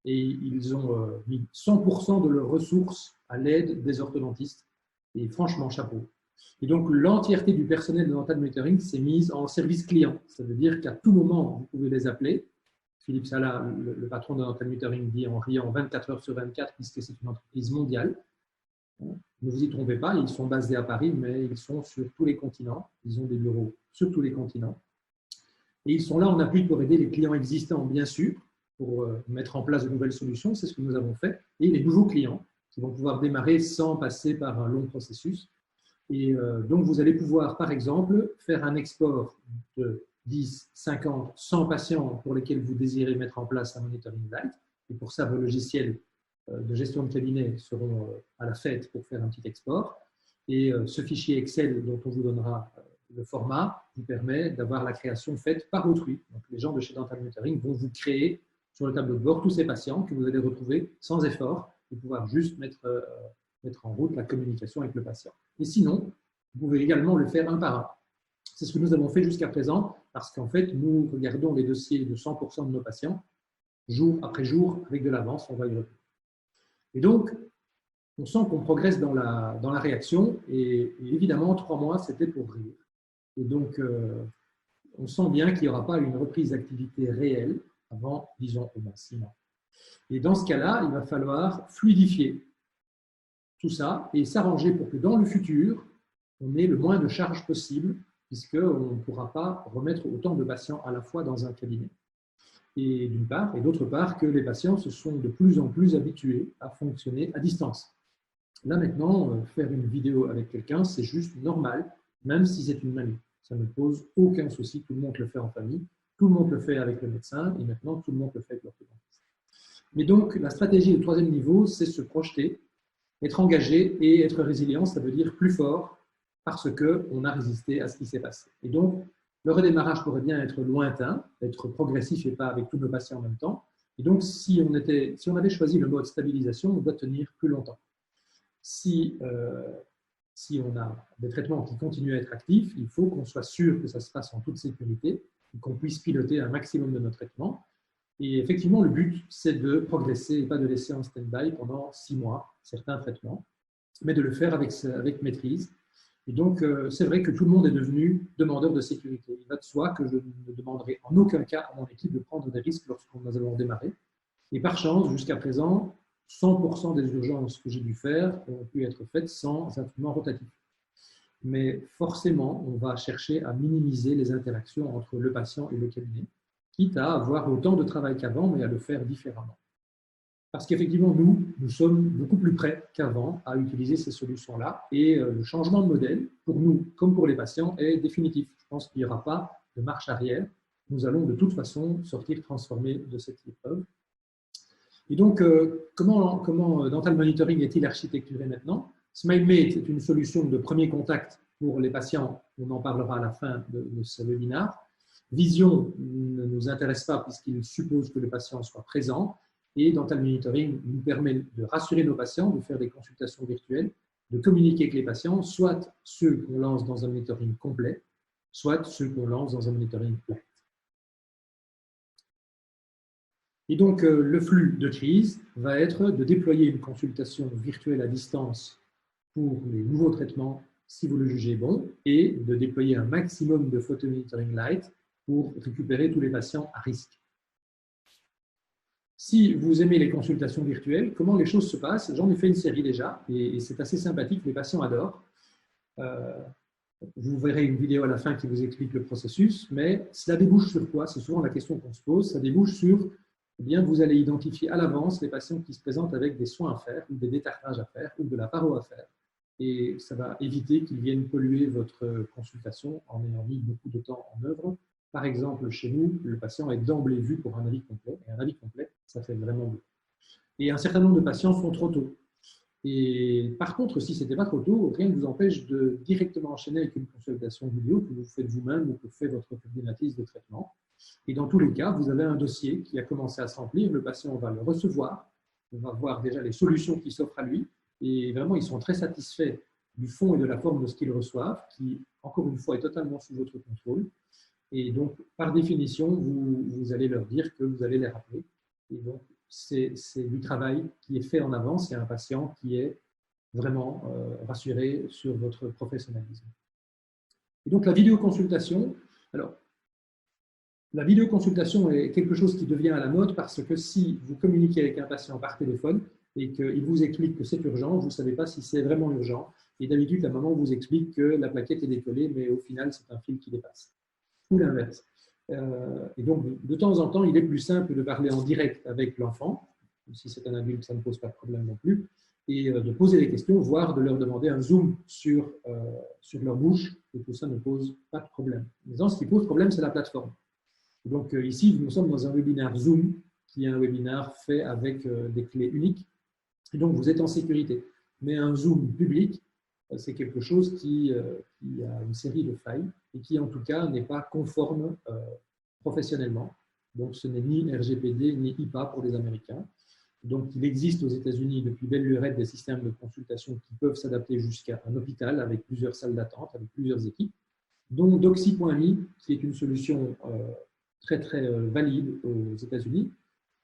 et ils ont mis 100% de leurs ressources à l'aide des orthodontistes. Et franchement, chapeau. Et donc, l'entièreté du personnel de Dental Monitoring s'est mise en service client. Ça veut dire qu'à tout moment, vous pouvez les appeler. Philippe Sala, le patron de Dental Monitoring, dit en riant 24 heures sur 24, puisque c'est une entreprise mondiale. Ne vous y trompez pas, ils sont basés à Paris, mais ils sont sur tous les continents. Ils ont des bureaux sur tous les continents. Et ils sont là en appui pour aider les clients existants, bien sûr, pour mettre en place de nouvelles solutions. C'est ce que nous avons fait. Et les nouveaux clients qui vont pouvoir démarrer sans passer par un long processus. Et donc, vous allez pouvoir, par exemple, faire un export de 10, 50, 100 patients pour lesquels vous désirez mettre en place un monitoring light. Et pour ça, vos logiciels de gestion de cabinet seront à la fête pour faire un petit export. Et ce fichier Excel dont on vous donnera le format vous permet d'avoir la création faite par autrui. Donc, les gens de chez Dental Monitoring vont vous créer sur le tableau de bord tous ces patients que vous allez retrouver sans effort et pouvoir juste mettre en route la communication avec le patient. Et sinon, vous pouvez également le faire un par un. C'est ce que nous avons fait jusqu'à présent parce qu'en fait, nous regardons les dossiers de 100% de nos patients jour après jour avec de l'avance, on va y revenir. Et donc, on sent qu'on progresse dans la réaction et évidemment, 3 mois, c'était pour rire. Et donc, on sent bien qu'il n'y aura pas une reprise d'activité réelle avant, disons, au moins 6 mois. Et dans ce cas-là, il va falloir fluidifier tout ça et s'arranger pour que dans le futur, on ait le moins de charges possible puisqu'on ne pourra pas remettre autant de patients à la fois dans un cabinet. Et d'une part, et d'autre part, que les patients se sont de plus en plus habitués à fonctionner à distance. Là maintenant, faire une vidéo avec quelqu'un, c'est juste normal, même si c'est une mamie. Ça ne pose aucun souci, tout le monde le fait en famille, tout le monde le fait avec le médecin et maintenant tout le monde le fait avec l'orthodontiste. Mais donc, la stratégie du 3e niveau, c'est se projeter, être engagé et être résilient, ça veut dire plus fort parce qu'on a résisté à ce qui s'est passé. Et donc, le redémarrage pourrait bien être lointain, être progressif et pas avec tous nos patients en même temps. Et donc, si on avait choisi le mode stabilisation, on doit tenir plus longtemps. Si on a des traitements qui continuent à être actifs, il faut qu'on soit sûr que ça se passe en toute sécurité et qu'on puisse piloter un maximum de nos traitements. Et effectivement, le but, c'est de progresser et pas de laisser en stand-by pendant 6 mois certains traitements, mais de le faire avec maîtrise. Et donc, c'est vrai que tout le monde est devenu demandeur de sécurité. Il va de soi que je ne demanderai en aucun cas à mon équipe de prendre des risques lorsqu'on nous allons démarrer. Et par chance, jusqu'à présent, 100% des urgences que j'ai dû faire ont pu être faites sans instrument rotatif. mais forcément, on va chercher à minimiser les interactions entre le patient et le cabinet, quitte à avoir autant de travail qu'avant, mais à le faire différemment. Parce qu'effectivement, nous sommes beaucoup plus près qu'avant à utiliser ces solutions-là, et le changement de modèle, pour nous comme pour les patients, est définitif. Je pense qu'il n'y aura pas de marche arrière. Nous allons de toute façon sortir transformés de cette épreuve. Et donc, comment Dental Monitoring est-il architecturé maintenant? SmileMate est une solution de premier contact pour les patients. On en parlera à la fin de ce webinaire. Vision ne nous intéresse pas puisqu'il suppose que le patient soit présent. Et Dental Monitoring nous permet de rassurer nos patients, de faire des consultations virtuelles, de communiquer avec les patients, soit ceux qu'on lance dans un monitoring complet, soit ceux qu'on lance dans un monitoring light. Et donc, le flux de crise va être de déployer une consultation virtuelle à distance pour les nouveaux traitements, si vous le jugez bon, et de déployer un maximum de photomonitoring light pour récupérer tous les patients à risque. Si vous aimez les consultations virtuelles, comment les choses se passent? J'en ai fait une série déjà, et c'est assez sympathique, les patients adorent. Vous verrez une vidéo à la fin qui vous explique le processus, mais cela débouche sur quoi? C'est souvent la question qu'on se pose. Ça débouche sur, eh bien, vous allez identifier à l'avance les patients qui se présentent avec des soins à faire, ou des détartrages à faire, ou de la paro à faire. Et ça va éviter qu'ils viennent polluer votre consultation en ayant mis beaucoup de temps en œuvre. Par exemple, chez nous, le patient est d'emblée vu pour un avis complet, et un avis complet, ça fait vraiment bien. Et un certain nombre de patients font trop tôt. Et par contre, si ce n'était pas trop tôt, rien ne vous empêche de directement enchaîner avec une consultation vidéo que vous faites vous-même ou que fait votre coordinatrice de traitement. Et dans tous les cas, vous avez un dossier qui a commencé à se remplir, le patient va le recevoir, on va voir déjà les solutions qui s'offrent à lui, et vraiment, ils sont très satisfaits du fond et de la forme de ce qu'ils reçoivent, qui, encore une fois, est totalement sous votre contrôle. Et donc, par définition, vous allez leur dire que vous allez les rappeler. Et donc, c'est du travail qui est fait en avance. Il y a un patient qui est vraiment rassuré sur votre professionnalisme. Et donc, la vidéoconsultation. Alors, la vidéoconsultation est quelque chose qui devient à la mode parce que si vous communiquez avec un patient par téléphone et qu'il vous explique que c'est urgent, vous ne savez pas si c'est vraiment urgent. Et d'habitude, la maman vous explique que la plaquette est décollée, mais au final, c'est un fil qui dépasse. Ou l'inverse. Et donc, de temps en temps, il est plus simple de parler en direct avec l'enfant, si c'est un adulte, ça ne pose pas de problème non plus, et de poser des questions, voire de leur demander un zoom sur leur bouche, et tout ça ne pose pas de problème. Mais ce qui pose problème, c'est la plateforme. Et donc, ici, nous sommes dans un webinaire Zoom, qui est un webinaire fait avec des clés uniques, et donc vous êtes en sécurité. Mais un Zoom public, c'est quelque chose qui a une série de failles et qui, en tout cas, n'est pas conforme professionnellement. Donc, ce n'est ni RGPD ni HIPAA pour les Américains. Donc, il existe aux États-Unis depuis belle lurette des systèmes de consultation qui peuvent s'adapter jusqu'à un hôpital avec plusieurs salles d'attente, avec plusieurs équipes, dont Doxy.me, qui est une solution très, très valide aux États-Unis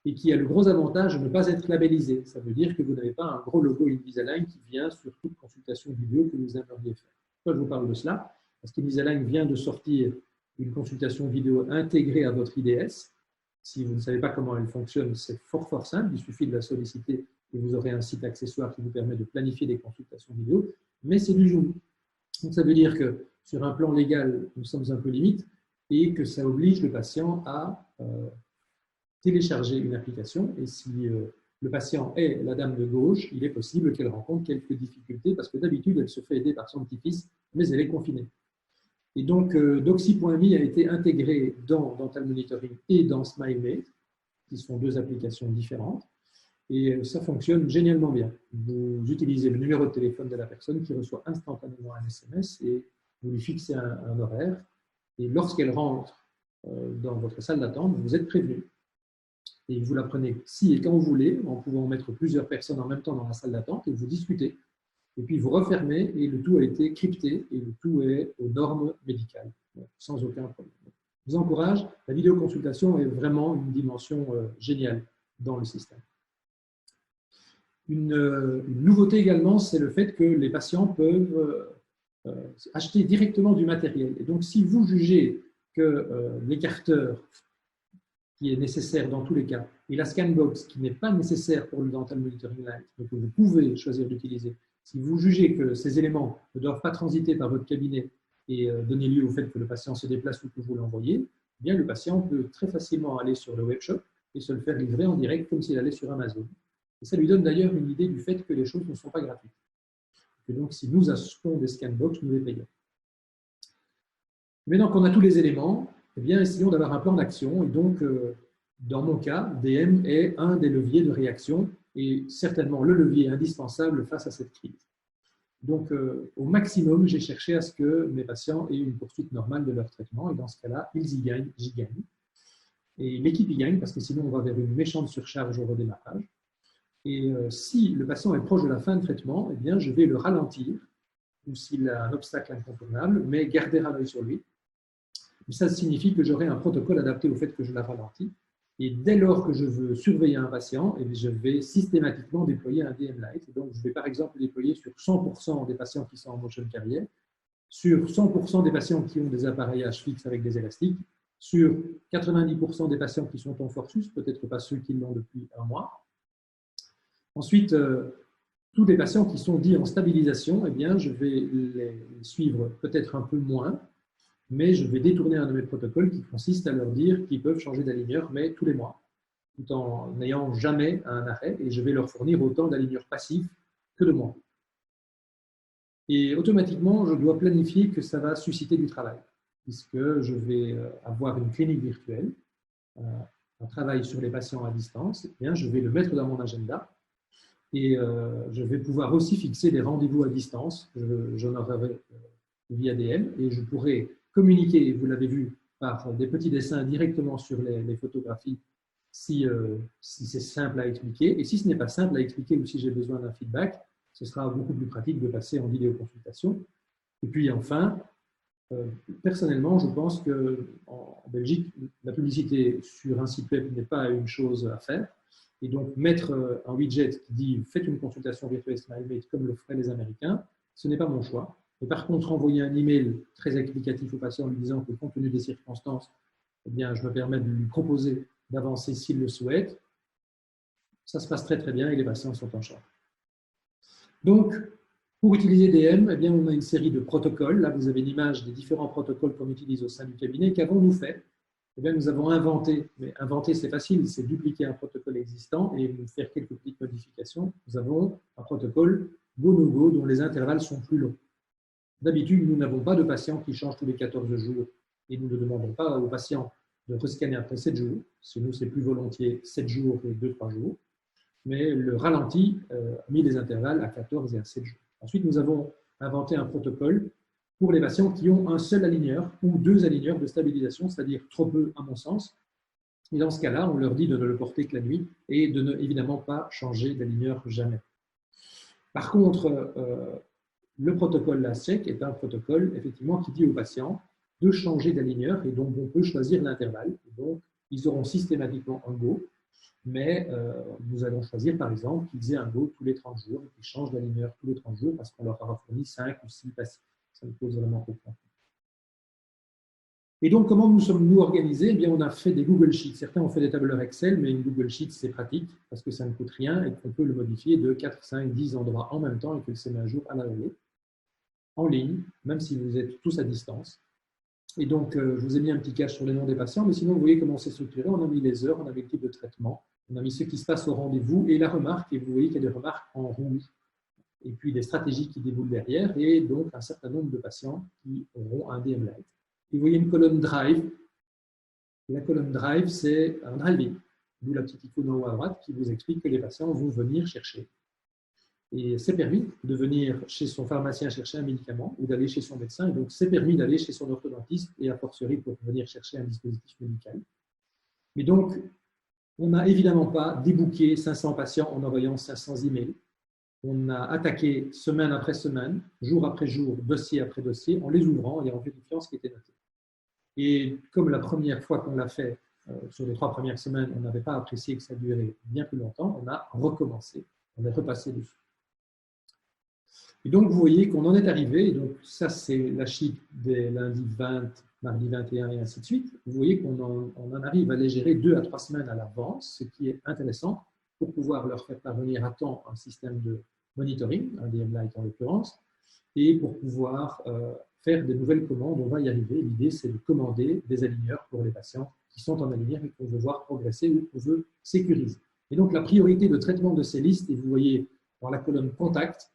et qui a le gros avantage de ne pas être labellisé. Ça veut dire que vous n'avez pas un gros logo Invisalign qui vient sur toute consultation vidéo que vous aimeriez faire. Pourquoi je vous parle de cela? Parce qu'Invisalign vient de sortir une consultation vidéo intégrée à votre IDS. Si vous ne savez pas comment elle fonctionne, c'est fort simple. Il suffit de la solliciter et vous aurez un site accessoire qui vous permet de planifier des consultations vidéo. Mais c'est du Zoom. Donc ça veut dire que sur un plan légal, nous sommes un peu limite et que ça oblige le patient à télécharger une application. Et si le patient est la dame de gauche, il est possible qu'elle rencontre quelques difficultés parce que d'habitude, elle se fait aider par son petit-fils, mais elle est confinée. Et donc, Doxy.me a été intégré dans Dental Monitoring et dans SmileMate, qui sont deux applications différentes. Et ça fonctionne génialement bien. Vous utilisez le numéro de téléphone de la personne qui reçoit instantanément un SMS et vous lui fixez un horaire. Et lorsqu'elle rentre dans votre salle d'attente, vous êtes prévenu. Et vous la prenez si et quand vous voulez, en pouvant mettre plusieurs personnes en même temps dans la salle d'attente, et vous discutez. Et puis vous refermez, et le tout a été crypté, et le tout est aux normes médicales, sans aucun problème. Je vous encourage, la vidéoconsultation est vraiment une dimension géniale dans le système. Une nouveauté également, c'est le fait que les patients peuvent acheter directement du matériel. Et donc, si vous jugez que l'écarteur qui est nécessaire dans tous les cas, et la Scanbox, qui n'est pas nécessaire pour le Dental Monitoring Light, donc vous pouvez choisir d'utiliser. Si vous jugez que ces éléments ne doivent pas transiter par votre cabinet et donner lieu au fait que le patient se déplace ou que vous l'envoyez, eh bien le patient peut très facilement aller sur le webshop et se le faire livrer en direct comme s'il allait sur Amazon. Et ça lui donne d'ailleurs une idée du fait que les choses ne sont pas gratuites. Et donc, si nous achetons des Scanbox, nous les payons. Maintenant qu'on a tous les éléments, eh bien, essayons d'avoir un plan d'action. Et donc, dans mon cas, DM est un des leviers de réaction et certainement le levier indispensable face à cette crise. Donc, au maximum, j'ai cherché à ce que mes patients aient une poursuite normale de leur traitement. Et dans ce cas-là, ils y gagnent, j'y gagne. Et l'équipe y gagne parce que sinon, on va vers une méchante surcharge au redémarrage. Et si le patient est proche de la fin de traitement, eh bien, je vais le ralentir, ou s'il a un obstacle incontournable, mais garder un œil sur lui. Et ça signifie que j'aurai un protocole adapté au fait que je la ralentis. Et dès lors que je veux surveiller un patient, eh bien, je vais systématiquement déployer un DM Lite. Et donc, je vais par exemple le déployer sur 100% des patients qui sont en motion carrière, sur 100% des patients qui ont des appareillages fixes avec des élastiques, sur 90% des patients qui sont en forsus, peut-être pas ceux qui l'ont depuis un mois. Ensuite, tous les patients qui sont dits en stabilisation, eh bien, je vais les suivre peut-être un peu moins, mais je vais détourner un de mes protocoles qui consiste à leur dire qu'ils peuvent changer d'aligneur, mais tous les mois, tout en n'ayant jamais un arrêt, et je vais leur fournir autant d'aligneurs passifs que de moi. Et automatiquement, je dois planifier que ça va susciter du travail, puisque je vais avoir une clinique virtuelle, un travail sur les patients à distance, eh bien, je vais le mettre dans mon agenda. Et je vais pouvoir aussi fixer des rendez-vous à distance. J'en aurai via DM et je pourrai communiquer, vous l'avez vu, par des petits dessins directement sur les photographies si c'est simple à expliquer. Et si ce n'est pas simple à expliquer ou si j'ai besoin d'un feedback, ce sera beaucoup plus pratique de passer en vidéoconsultation. Et puis enfin, personnellement, je pense qu'en Belgique, la publicité sur un site web n'est pas une chose à faire. Et donc, mettre un widget qui dit « Faites une consultation virtuelle SmileMate » comme le feraient les Américains, ce n'est pas mon choix. Et par contre, envoyer un email très explicatif au patient en lui disant que, compte tenu des circonstances, eh bien, je me permets de lui proposer d'avancer s'il le souhaite, ça se passe très très bien et les patients sont en charge. Donc, pour utiliser DM, eh bien, on a une série de protocoles. Là, vous avez l'image des différents protocoles qu'on utilise au sein du cabinet. Qu'avons-nous fait ? Eh bien, nous avons inventé, mais inventer c'est facile, c'est dupliquer un protocole existant et faire quelques petites modifications. Nous avons un protocole go-no-go dont les intervalles sont plus longs. D'habitude, nous n'avons pas de patients qui changent tous les 14 jours et nous ne demandons pas aux patients de rescanner après 7 jours. Chez nous, c'est plus volontiers 7 jours et 2-3 jours. Mais le ralenti a mis les intervalles à 14 et à 7 jours. Ensuite, nous avons inventé un protocole pour les patients qui ont un seul aligneur ou 2 aligneurs de stabilisation, c'est-à-dire trop peu à mon sens. Et dans ce cas-là, on leur dit de ne le porter que la nuit et de ne évidemment pas changer d'aligneur jamais. Par contre, le protocole LASCHECK est un protocole effectivement qui dit aux patients de changer d'aligneur et donc on peut choisir l'intervalle. Donc, ils auront systématiquement un go, mais nous allons choisir par exemple qu'ils aient un go tous les 30 jours et qu'ils changent d'aligneur tous les 30 jours parce qu'on leur aura fourni 5 ou 6 passifs. Ça ne pose vraiment aucun problème. Et donc, comment nous sommes-nous organisés ? Eh bien, on a fait des Google Sheets. Certains ont fait des tableurs Excel, mais une Google Sheet, c'est pratique parce que ça ne coûte rien et qu'on peut le modifier de 4, 5, 10 endroits en même temps et que c'est mis à jour à la volée, en ligne, même si vous êtes tous à distance. Et donc, je vous ai mis un petit cache sur les noms des patients, mais sinon, vous voyez comment c'est structuré. On a mis les heures, on a mis le type de traitement, on a mis ce qui se passe au rendez-vous et la remarque, et vous voyez qu'il y a des remarques en rouge. Et puis des stratégies qui déboulent derrière, et donc un certain nombre de patients qui auront un DM Lite. Et vous voyez une colonne Drive. Et la colonne Drive, c'est un driving, d'où la petite icône en haut à droite qui vous explique que les patients vont venir chercher. Et c'est permis de venir chez son pharmacien chercher un médicament ou d'aller chez son médecin. Et donc, c'est permis d'aller chez son orthodontiste et a fortiori pour venir chercher un dispositif médical. Mais donc, on n'a évidemment pas débooké 500 patients en envoyant 500 emails. On a attaqué semaine après semaine, jour après jour, dossier après dossier, en les ouvrant et en vérifiant ce qui était noté. Et comme la première fois qu'on l'a fait, sur les 3 premières semaines, on n'avait pas apprécié que ça durait bien plus longtemps, on a recommencé, on est repassé dessus. Et donc, vous voyez qu'on en est arrivé, et donc ça, c'est la sheet des lundis 20 mardi 21 et ainsi de suite, vous voyez qu'on en arrive à les gérer 2 à 3 semaines à l'avance, ce qui est intéressant pour pouvoir leur faire parvenir à temps un système de monitoring, un DM Lite en l'occurrence, et pour pouvoir faire des nouvelles commandes. On va y arriver. L'idée, c'est de commander des aligneurs pour les patients qui sont en aligneur et qu'on veut voir progresser ou qu'on veut sécuriser. Et donc, la priorité de traitement de ces listes, et vous voyez dans la colonne contact,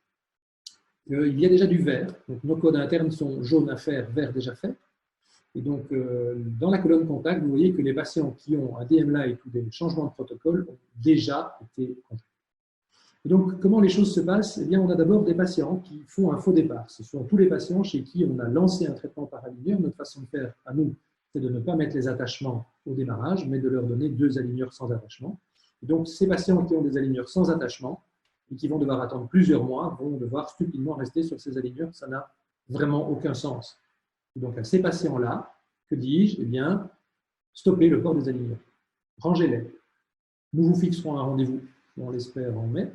il y a déjà du vert. Donc, nos codes internes sont jaune à faire, vert déjà fait. Et donc, dans la colonne contact, vous voyez que les patients qui ont un DM Lite ou des changements de protocole ont déjà été contactés. Et donc, comment les choses se passent? Eh bien, on a d'abord des patients qui font un faux départ. Ce sont tous les patients chez qui on a lancé un traitement par aligneur. Notre façon de faire à nous, c'est de ne pas mettre les attachements au démarrage, mais de leur donner 2 aligneurs sans attachement. Et donc, ces patients qui ont des aligneurs sans attachement et qui vont devoir attendre plusieurs mois vont devoir stupidement rester sur ces aligneurs. Ça n'a vraiment aucun sens. Et donc, à ces patients-là, que dis-je? Eh bien, stoppez le port des aligneurs. Rangez-les. Nous vous fixerons un rendez-vous, on l'espère en mai,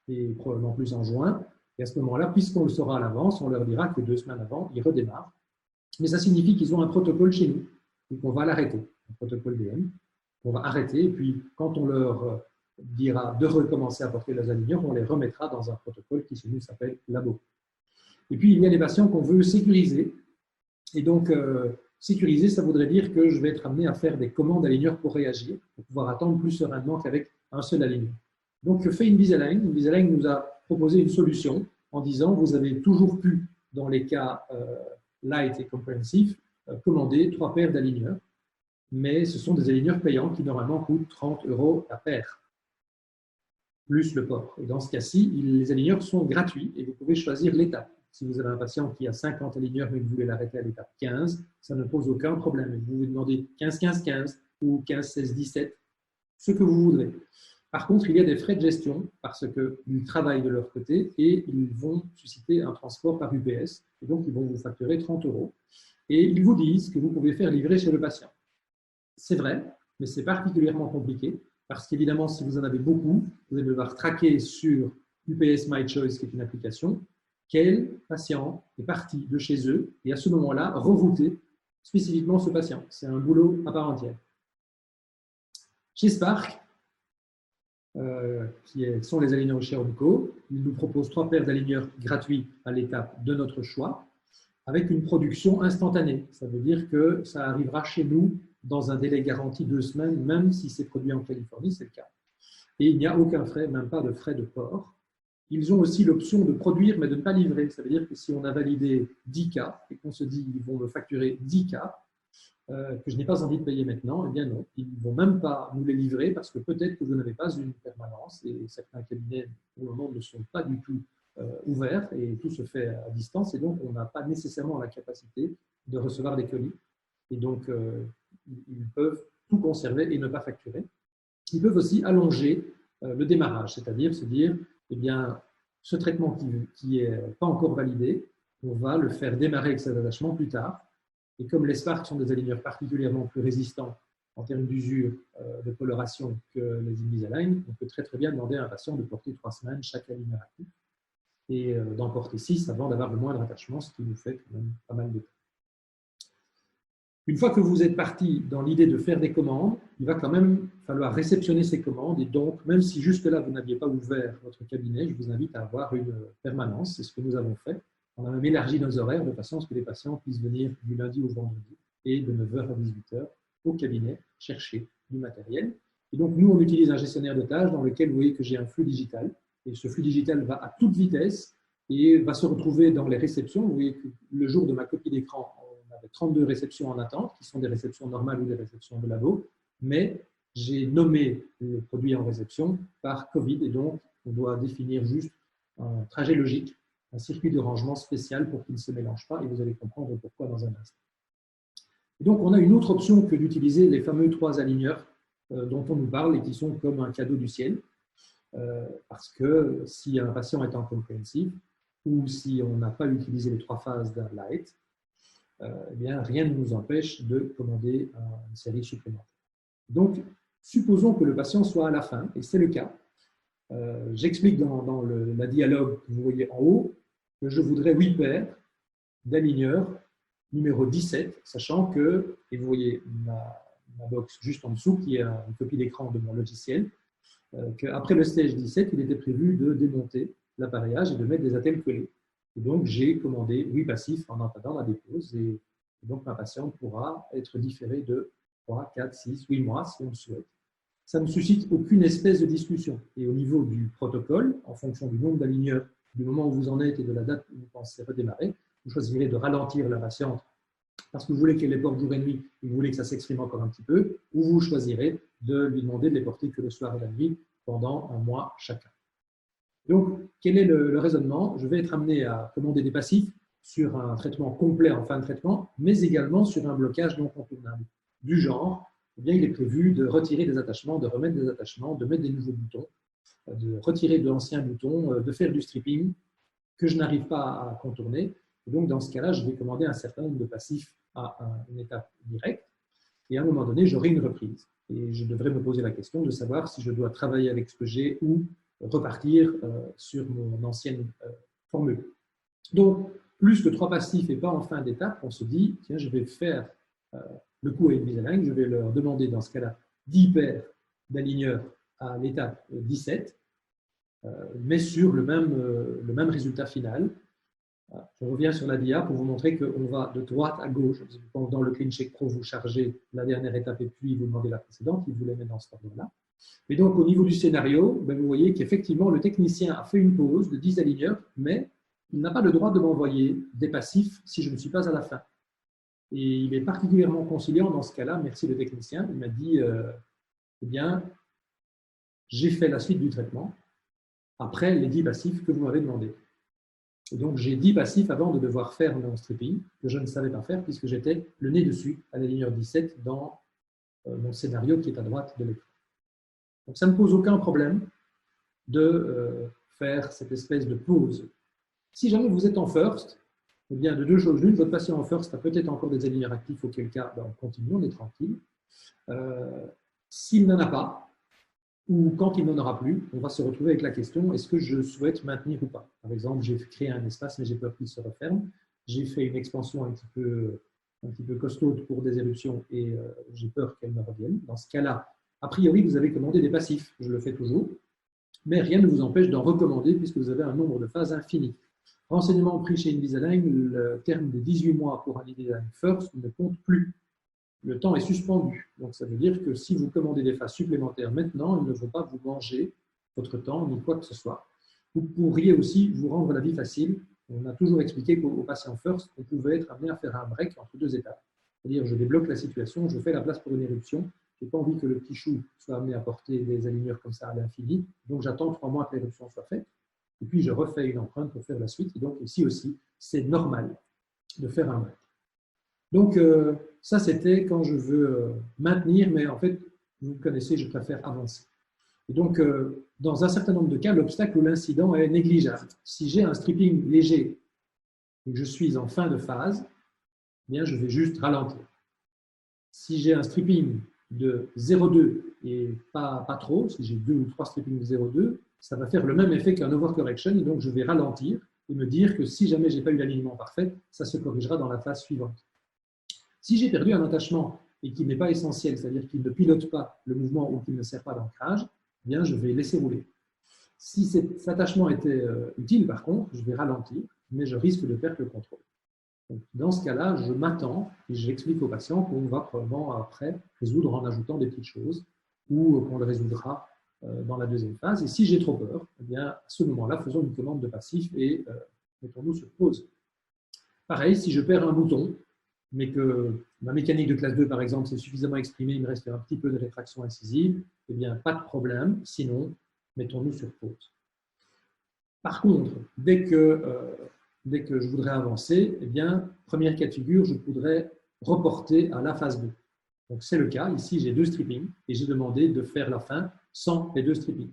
et probablement plus en juin. Et à ce moment-là, puisqu'on le saura à l'avance, on leur dira que 2 semaines avant, ils redémarrent. Mais ça signifie qu'ils ont un protocole chez nous, et qu'on va l'arrêter, un protocole DM. On va arrêter, et puis quand on leur dira de recommencer à porter les aligneurs, on les remettra dans un protocole qui chez nous s'appelle Labo. Et puis, il y a les patients qu'on veut sécuriser. Et donc, sécuriser, ça voudrait dire que je vais être amené à faire des commandes aligneurs pour réagir, pour pouvoir attendre plus sereinement qu'avec un seul aligneur. Donc, fait Invisalign. Invisalign nous a proposé une solution en disant, vous avez toujours pu, dans les cas light et comprehensive, commander 3 paires d'aligneurs, mais ce sont des aligneurs payants qui normalement coûtent 30 € la paire, plus le port. Et dans ce cas-ci, les aligneurs sont gratuits et vous pouvez choisir l'étape. Si vous avez un patient qui a 50 aligneurs mais que vous voulez l'arrêter à l'étape 15, ça ne pose aucun problème. Vous vous demandez 15-15-15 ou 15-16-17, ce que vous voudrez. Par contre, il y a des frais de gestion parce qu'ils travaillent de leur côté et ils vont susciter un transport par UPS. Et donc, ils vont vous facturer 30 €. Et ils vous disent que vous pouvez faire livrer chez le patient. C'est vrai, mais c'est particulièrement compliqué parce qu'évidemment, si vous en avez beaucoup, vous allez devoir traquer sur UPS My Choice, qui est une application, quel patient est parti de chez eux et à ce moment-là, rerouter spécifiquement ce patient. C'est un boulot à part entière. Chez Spark, qui sont les aligneurs chirurgicaux, ils nous proposent 3 paires d'aligneurs gratuits à l'étape de notre choix, avec une production instantanée. Ça veut dire que ça arrivera chez nous dans un délai garanti 2 semaines, même si c'est produit en Californie, c'est le cas. Et il n'y a aucun frais, même pas de frais de port. Ils ont aussi l'option de produire, mais de ne pas livrer. Ça veut dire que si on a validé 10 cas et qu'on se dit qu'ils vont me facturer 10 cas, que je n'ai pas envie de payer maintenant, eh bien non, ils ne vont même pas nous les livrer parce que peut-être que vous n'avez pas une permanence et certains cabinets pour le moment ne sont pas du tout ouverts et tout se fait à distance et donc on n'a pas nécessairement la capacité de recevoir des colis et donc ils peuvent tout conserver et ne pas facturer. Ils peuvent aussi allonger le démarrage, c'est-à-dire se dire, eh bien, ce traitement qui n'est pas encore validé, on va le faire démarrer avec cet attachement plus tard. Et comme les Spark sont des aligneurs particulièrement plus résistants en termes d'usure, de coloration que les Invisalign, on peut très bien demander à un patient de porter 3 semaines chaque aligneur actif et d'en porter 6 avant d'avoir le moindre attachement, ce qui nous fait quand même pas mal de temps. Une fois que vous êtes parti dans l'idée de faire des commandes, il va quand même falloir réceptionner ces commandes et donc, même si jusque-là vous n'aviez pas ouvert votre cabinet, je vous invite à avoir une permanence, c'est ce que nous avons fait. On a même élargi nos horaires de façon à ce que les patients puissent venir du lundi au vendredi et de 9 h à 18 h au cabinet chercher du matériel. Et donc, nous, on utilise un gestionnaire de tâches dans lequel vous voyez que j'ai un flux digital. Et ce flux digital va à toute vitesse et va se retrouver dans les réceptions. Vous voyez que le jour de ma copie d'écran, on avait 32 réceptions en attente, qui sont des réceptions normales ou des réceptions de labo. Mais j'ai nommé les produits en réception par Covid et donc, on doit définir juste un trajet logique, un circuit de rangement spécial pour qu'il ne se mélange pas et vous allez comprendre pourquoi dans un instant. Et donc, on a une autre option que d'utiliser les fameux 3 aligneurs dont on nous parle et qui sont comme un cadeau du ciel parce que si un patient est en comprehensive ou si on n'a pas utilisé les 3 phases d'un light, eh bien, rien ne nous empêche de commander une série supplémentaire. Donc, supposons que le patient soit à la fin, et c'est le cas. J'explique dans la dialogue que vous voyez en haut que je voudrais 8 paires d'aligneurs numéro 17, sachant que, et vous voyez ma box juste en dessous, qui est une copie d'écran de mon logiciel, qu'après le stage 17, il était prévu de démonter l'appareillage et de mettre des attelles collées. Et donc, j'ai commandé 8 passifs en attendant la dépose. Et donc, ma patiente pourra être différée de 3, 4, 6, 8 mois si on le souhaite. Ça ne suscite aucune espèce de discussion. Et au niveau du protocole, en fonction du nombre d'aligneurs, du moment où vous en êtes et de la date où vous pensez redémarrer, vous choisirez de ralentir la patiente parce que vous voulez qu'elle les porte jour et nuit et vous voulez que ça s'exprime encore un petit peu, ou vous choisirez de lui demander de les porter que le soir et la nuit pendant un mois chacun. Donc, quel est le raisonnement? Je vais être amené à commander des passifs sur un traitement complet en fin de traitement, mais également sur un blocage non contournable. Du genre, eh bien, il est prévu de retirer des attachements, de remettre des attachements, de mettre des nouveaux boutons, de retirer de l'ancien bouton, de faire du stripping que je n'arrive pas à contourner. Et donc, dans ce cas-là, je vais commander un certain nombre de passifs à une étape directe. Et à un moment donné, j'aurai une reprise. Et je devrais me poser la question de savoir si je dois travailler avec ce que j'ai ou repartir sur mon ancienne formule. Donc, plus que 3 passifs et pas en fin d'étape, on se dit, tiens, je vais faire le coup à Invisalign, je vais leur demander dans ce cas-là 10 paires d'aligneurs à l'étape 17, mais sur le même résultat final. Je reviens sur la dia pour vous montrer qu'on va de droite à gauche. Dans le CleanShape Pro, vous chargez la dernière étape et puis vous demandez la précédente, il vous les met dans cet ordre-là. Et donc, au niveau du scénario, vous voyez qu'effectivement, le technicien a fait une pause de 10 aligneurs, mais il n'a pas le droit de m'envoyer des passifs si je ne suis pas à la fin. Et il est particulièrement conciliant dans ce cas-là. Merci le technicien. Il m'a dit, eh bien, j'ai fait la suite du traitement après les 10 passifs que vous m'avez demandé. Et donc, j'ai 10 passifs avant de devoir faire mon stripping, que je ne savais pas faire puisque j'étais le nez dessus à l'aligneur 17 dans mon scénario qui est à droite de l'écran. Donc, ça ne pose aucun problème de faire cette espèce de pause. Si jamais vous êtes en first, eh bien, de 2 choses l'une, votre patient en first a peut-être encore des aligneurs actifs, auquel cas, on continue, on est tranquille. S'il n'en a pas, ou quand il n'en aura plus, on va se retrouver avec la question, est-ce que je souhaite maintenir ou pas? Par exemple, j'ai créé un espace, mais j'ai peur qu'il se referme. J'ai fait une expansion un petit peu costaude pour des éruptions et j'ai peur qu'elle ne revienne. Dans ce cas-là, a priori, vous avez commandé des passifs. Je le fais toujours, mais rien ne vous empêche d'en recommander puisque vous avez un nombre de phases infini. Renseignement pris chez Invisalign, le terme de 18 mois pour un Invisalign First ne compte plus. Le temps est suspendu. Donc, ça veut dire que si vous commandez des phases supplémentaires maintenant, ils ne vont pas vous manger votre temps ni quoi que ce soit. Vous pourriez aussi vous rendre la vie facile. On a toujours expliqué qu'au patient first, on pouvait être amené à faire un break entre 2 étapes. C'est-à-dire, je débloque la situation, je fais la place pour une éruption. Je n'ai pas envie que le petit chou soit amené à porter des aligneurs comme ça à l'infini. Donc, j'attends 3 mois que l'éruption soit faite. Et puis, je refais une empreinte pour faire la suite. Et donc, ici aussi, c'est normal de faire un break. Donc, ça, c'était quand je veux maintenir, mais en fait, vous connaissez, je préfère avancer. Et donc, dans un certain nombre de cas, l'obstacle ou l'incident est négligeable. Si j'ai un stripping léger et que je suis en fin de phase, eh bien, je vais juste ralentir. Si j'ai un stripping de 0,2 et pas trop, si j'ai 2 ou 3 strippings de 0,2, ça va faire le même effet qu'un overcorrection, et donc je vais ralentir et me dire que si jamais je n'ai pas eu l'alignement parfait, ça se corrigera dans la phase suivante. Si j'ai perdu un attachement et qu'il n'est pas essentiel, c'est-à-dire qu'il ne pilote pas le mouvement ou qu'il ne sert pas d'ancrage, eh bien, je vais laisser rouler. Si cet attachement était utile, par contre, je vais ralentir, mais je risque de perdre le contrôle. Donc, dans ce cas-là, je m'attends et j'explique au patient qu'on va probablement après résoudre en ajoutant des petites choses ou qu'on le résoudra dans la deuxième phase. Et si j'ai trop peur, eh bien, à ce moment-là, faisons une commande de passif et mettons-nous sur pause. Pareil, si je perds un bouton, mais que ma mécanique de classe 2, par exemple, s'est suffisamment exprimée, il me reste un petit peu de rétraction incisive, eh bien, pas de problème. Sinon, mettons-nous sur pause. Par contre, dès que je voudrais avancer, eh bien, première cas de figure, je voudrais reporter à la phase 2. Donc, c'est le cas. Ici, j'ai 2 strippings et j'ai demandé de faire la fin sans les 2 strippings.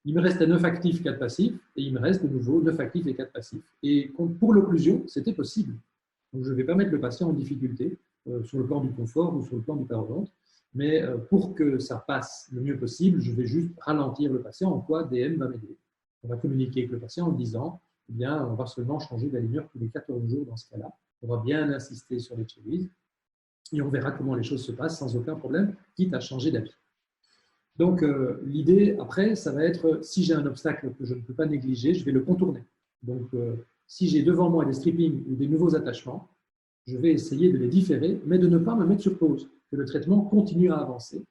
Il me restait 9 actifs, 4 passifs, et il me reste de nouveau 9 actifs et 4 passifs. Et pour l'occlusion, c'était possible. Donc, je ne vais pas mettre le patient en difficulté sur le plan du confort ou sur le plan du parodonte, mais pour que ça passe le mieux possible, je vais juste ralentir le patient, en quoi DM va m'aider. On va communiquer avec le patient en disant, eh bien, on va seulement changer d'aligneur tous les 14 jours dans ce cas-là. On va bien insister sur les check-ins et on verra comment les choses se passent sans aucun problème, quitte à changer d'avis. Donc, l'idée, après, ça va être, si j'ai un obstacle que je ne peux pas négliger, je vais le contourner. Donc, si j'ai devant moi des strippings ou des nouveaux attachements, je vais essayer de les différer, mais de ne pas me mettre sur pause, que le traitement continue à avancer.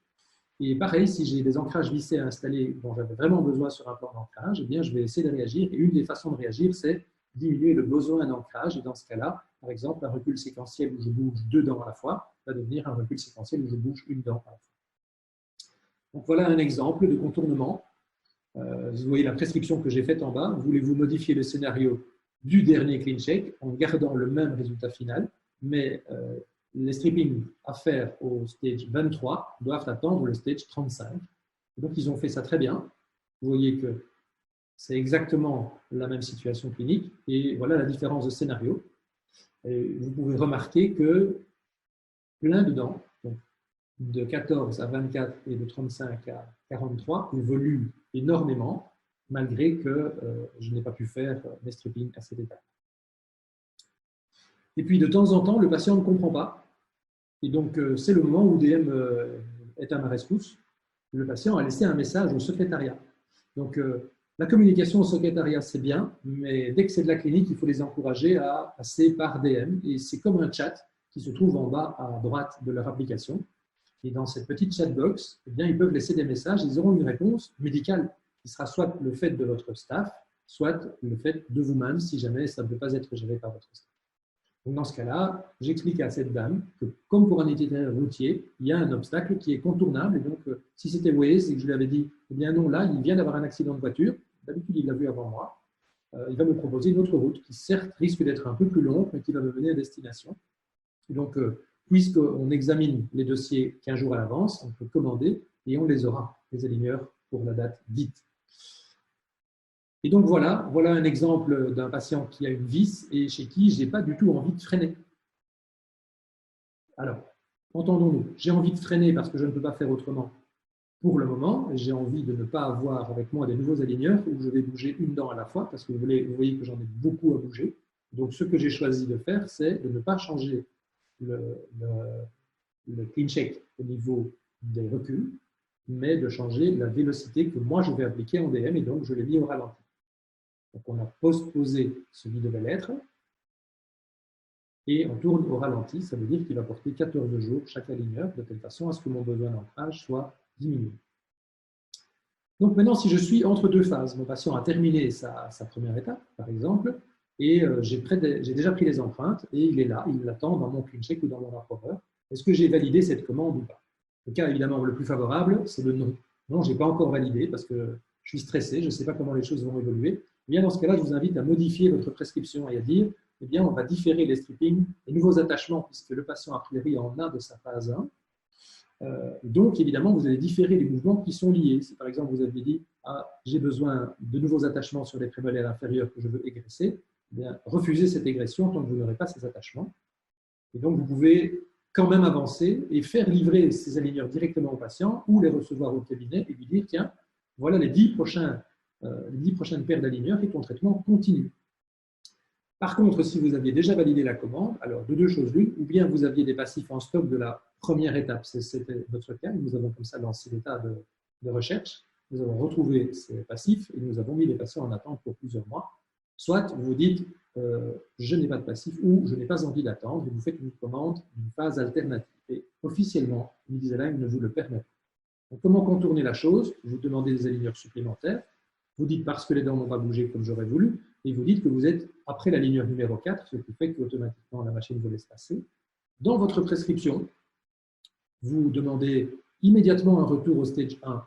Et pareil, si j'ai des ancrages vissés à installer dont j'avais vraiment besoin sur un plan d'ancrage, eh bien, je vais essayer de réagir. Et une des façons de réagir, c'est diminuer le besoin d'ancrage. Et dans ce cas-là, par exemple, un recul séquentiel où je bouge 2 dents à la fois va devenir un recul séquentiel où je bouge 1 dent à la fois. Donc voilà un exemple de contournement. Vous voyez la prescription que j'ai faite en bas. Voulez-vous modifier le scénario du dernier clean check en gardant le même résultat final, mais les strippings à faire au stage 23 doivent attendre le stage 35. Donc ils ont fait ça très bien. Vous voyez que c'est exactement la même situation clinique et voilà la différence de scénario. Et vous pouvez remarquer que plein de dents, donc de 14 à 24 et de 35 à 43, évoluent énormément, malgré que je n'ai pas pu faire mes strippings à cette étape. Et puis, de temps en temps, le patient ne comprend pas. Et donc, c'est le moment où DM est à ma rescousse. Le patient a laissé un message au secrétariat. Donc, la communication au secrétariat, c'est bien, mais dès que c'est de la clinique, il faut les encourager à passer par DM. Et c'est comme un chat qui se trouve en bas à droite de leur application. Et dans cette petite chatbox, eh bien, ils peuvent laisser des messages. Ils auront une réponse médicale qui sera soit le fait de votre staff, soit le fait de vous-même, si jamais ça ne peut pas être géré par votre staff. Donc, dans ce cas-là, j'explique à cette dame que, comme pour un itinéraire routier, il y a un obstacle qui est contournable. Et donc, si c'était Waze et que je lui avais dit, eh bien non, là, il vient d'avoir un accident de voiture, d'habitude, il l'a vu avant moi, il va me proposer une autre route qui, certes, risque d'être un peu plus longue, mais qui va me mener à destination. Et donc, puisqu'on examine les dossiers 15 jours à l'avance, on peut commander et on les aura, les aligneurs, pour la date dite. Et donc voilà un exemple d'un patient qui a une vis et chez qui je n'ai pas du tout envie de freiner. Alors, entendons-nous, j'ai envie de freiner parce que je ne peux pas faire autrement pour le moment, et j'ai envie de ne pas avoir avec moi des nouveaux aligneurs où je vais bouger une dent à la fois parce que vous voyez que j'en ai beaucoup à bouger. Donc, ce que j'ai choisi de faire, c'est de ne pas changer le clean check au niveau des reculs, mais de changer la vélocité que moi je vais appliquer en DM et donc je l'ai mis au ralenti. Donc on a postposé ce qui devait l'être et on tourne au ralenti, ça veut dire qu'il va porter 14 jours chaque aligneur de telle façon à ce que mon besoin d'ancrage soit diminué. Donc maintenant, si je suis entre deux phases, mon patient a terminé sa première étape, par exemple, et j'ai déjà pris les empreintes et il est là, il l'attend dans mon clean check ou dans mon approver. Est-ce que j'ai validé cette commande ou pas? Le cas évidemment le plus favorable, c'est le non. Non, je n'ai pas encore validé parce que je suis stressé, je ne sais pas comment les choses vont évoluer. Eh bien, dans ce cas-là, je vous invite à modifier votre prescription et à dire, eh bien, on va différer les strippings, les nouveaux attachements, puisque le patient a priori en a de sa phase 1. Donc, évidemment, vous allez différer les mouvements qui sont liés. Si par exemple, vous avez dit, j'ai besoin de nouveaux attachements sur les prémolaires inférieurs que je veux égresser, eh bien, refusez cette égression tant que vous n'aurez pas ces attachements. Et donc, vous pouvez quand même avancer et faire livrer ces aligneurs directement au patient ou les recevoir au cabinet et lui dire, tiens, voilà les 10 prochaines paires d'aligneurs et ton traitement continue. Par contre, si vous aviez déjà validé la commande, alors de deux choses l'une, ou bien vous aviez des passifs en stock de la première étape, c'était notre cas, nous avons comme ça lancé l'état de recherche, nous avons retrouvé ces passifs et nous avons mis les patients en attente pour plusieurs mois. Soit vous vous dites, je n'ai pas de passif ou je n'ai pas envie d'attendre et vous faites une commande d'une phase alternative. Et officiellement, Invisalign ne vous le permet pas. Donc, comment contourner la chose? Vous demandez des aligneurs supplémentaires, vous dites parce que les dents n'ont pas bougé comme j'aurais voulu, et vous dites que vous êtes après l'aligneur numéro 4, ce qui fait qu'automatiquement la machine vous laisse passer. Dans votre prescription, vous demandez immédiatement un retour au stage 1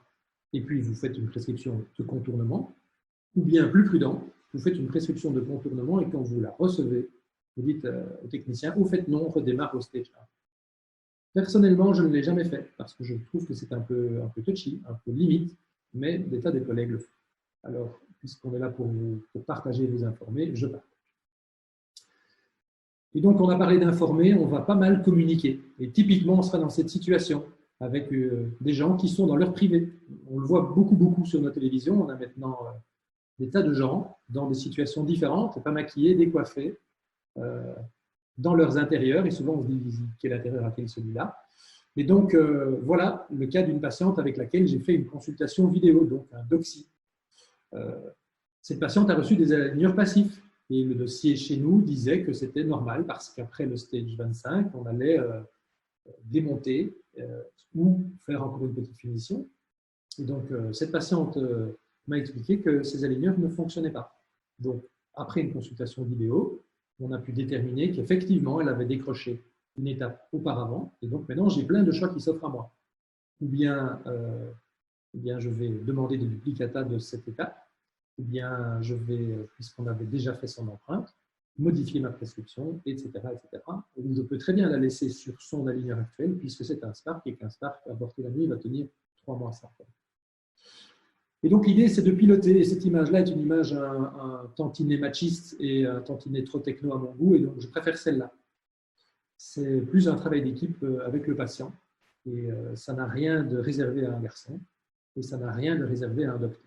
et puis vous faites une prescription de contournement, ou bien plus prudent, vous faites une prescription de contournement et quand vous la recevez, vous dites au technicien, au fait non, on redémarre au stage 1. Personnellement, je ne l'ai jamais fait parce que je trouve que c'est un peu touchy, un peu limite, mais des tas de collègues le font. Alors, puisqu'on est là pour partager et vous informer, je partage. Et donc, on a parlé d'informer, on va pas mal communiquer. Et typiquement, on sera dans cette situation avec des gens qui sont dans leur privé. On le voit beaucoup sur nos télévisions. On a maintenant des tas de gens dans des situations différentes, pas maquillés, décoiffés, dans leurs intérieurs, et souvent on se dit quel intérieur a-t-il celui-là. Et donc, voilà le cas d'une patiente avec laquelle j'ai fait une consultation vidéo, donc un doxy. Cette patiente a reçu des aligneurs passifs. Et le dossier chez nous disait que c'était normal parce qu'après le stage 25, on allait démonter ou faire encore une petite finition. Et donc, cette patiente m'a expliqué que ces aligneurs ne fonctionnaient pas. Donc, après une consultation vidéo, on a pu déterminer qu'effectivement, elle avait décroché une étape auparavant. Et donc, maintenant, j'ai plein de choix qui s'offrent à moi. Ou bien, je vais demander des duplicata de cette étape, ou bien je vais, puisqu'on avait déjà fait son empreinte, modifier ma prescription, etc., etc. Ou je peux très bien la laisser sur son aligneur actuel, puisque c'est un Spark, et qu'un Spark à porter la nuit va tenir 3 mois sans problème. Et donc l'idée, c'est de piloter, et cette image-là est une image un tantinet machiste et un tantinet trop techno à mon goût, et donc je préfère celle-là. C'est plus un travail d'équipe avec le patient, et ça n'a rien de réservé à un garçon, et ça n'a rien de réservé à un docteur.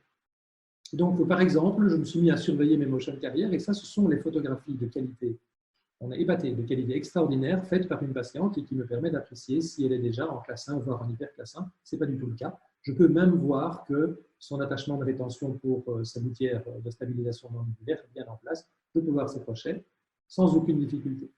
Donc, par exemple, je me suis mis à surveiller mes motion carrières, et ça, ce sont les photographies de qualité, on a épaté, de qualité extraordinaire, faites par une patiente et qui me permet d'apprécier si elle est déjà en classe 1, voire en hyperclasse 1. Ce n'est pas du tout le cas. Je peux même voir que son attachement de rétention pour sa gouttière de stabilisation mandibulaire est bien en place. Je peux voir ses crochets sans aucune difficulté.